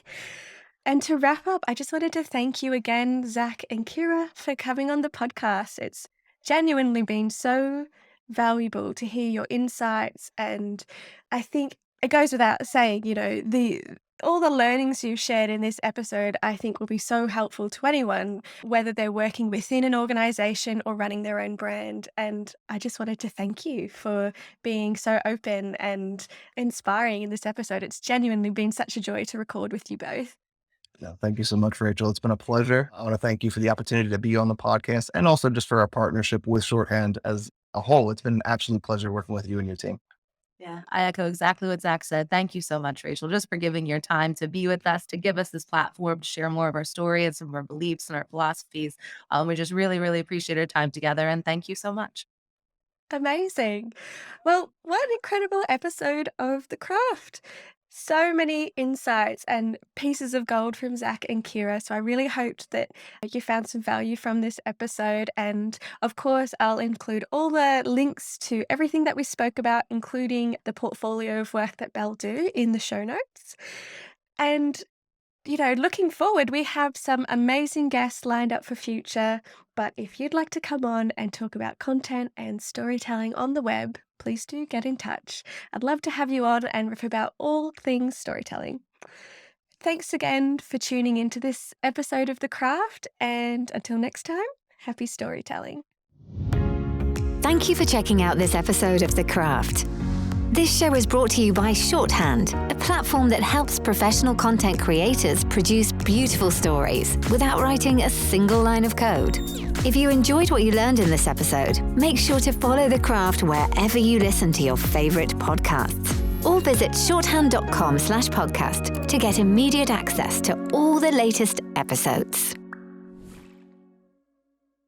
And to wrap up, I just wanted to thank you again, Zach and Kyra, for coming on the podcast. It's genuinely been so valuable to hear your insights. And I think it goes without saying, all the learnings you've shared in this episode, I think will be so helpful to anyone, whether they're working within an organization or running their own brand. And I just wanted to thank you for being so open and inspiring in this episode. It's genuinely been such a joy to record with you both. No, thank you so much, Rachel. It's been a pleasure. I want to thank you for the opportunity to be on the podcast and also just for our partnership with Shorthand as a whole. It's been an absolute pleasure working with you and your team. Yeah, I echo exactly what Zach said. Thank you so much, Rachel, just for giving your time to be with us, to give us this platform to share more of our story and some of our beliefs and our philosophies. We just really, really appreciate our time together. And thank you so much. Amazing. Well, what an incredible episode of The Craft. So many insights and pieces of gold from Zach and Kyra. So I really hoped that you found some value from this episode. And of course, I'll include all the links to everything that we spoke about, including the portfolio of work that Bell do in the show notes. And looking forward, we have some amazing guests lined up for future. But if you'd like to come on and talk about content and storytelling on the web, please do get in touch. I'd love to have you on and riff about all things storytelling. Thanks again for tuning into this episode of The Craft. And until next time, happy storytelling. Thank you for checking out this episode of The Craft. This show is brought to you by Shorthand, a platform that helps professional content creators produce beautiful stories without writing a single line of code. If you enjoyed what you learned in this episode, make sure to follow The Craft wherever you listen to your favorite podcasts. Or visit shorthand.com/podcast to get immediate access to all the latest episodes.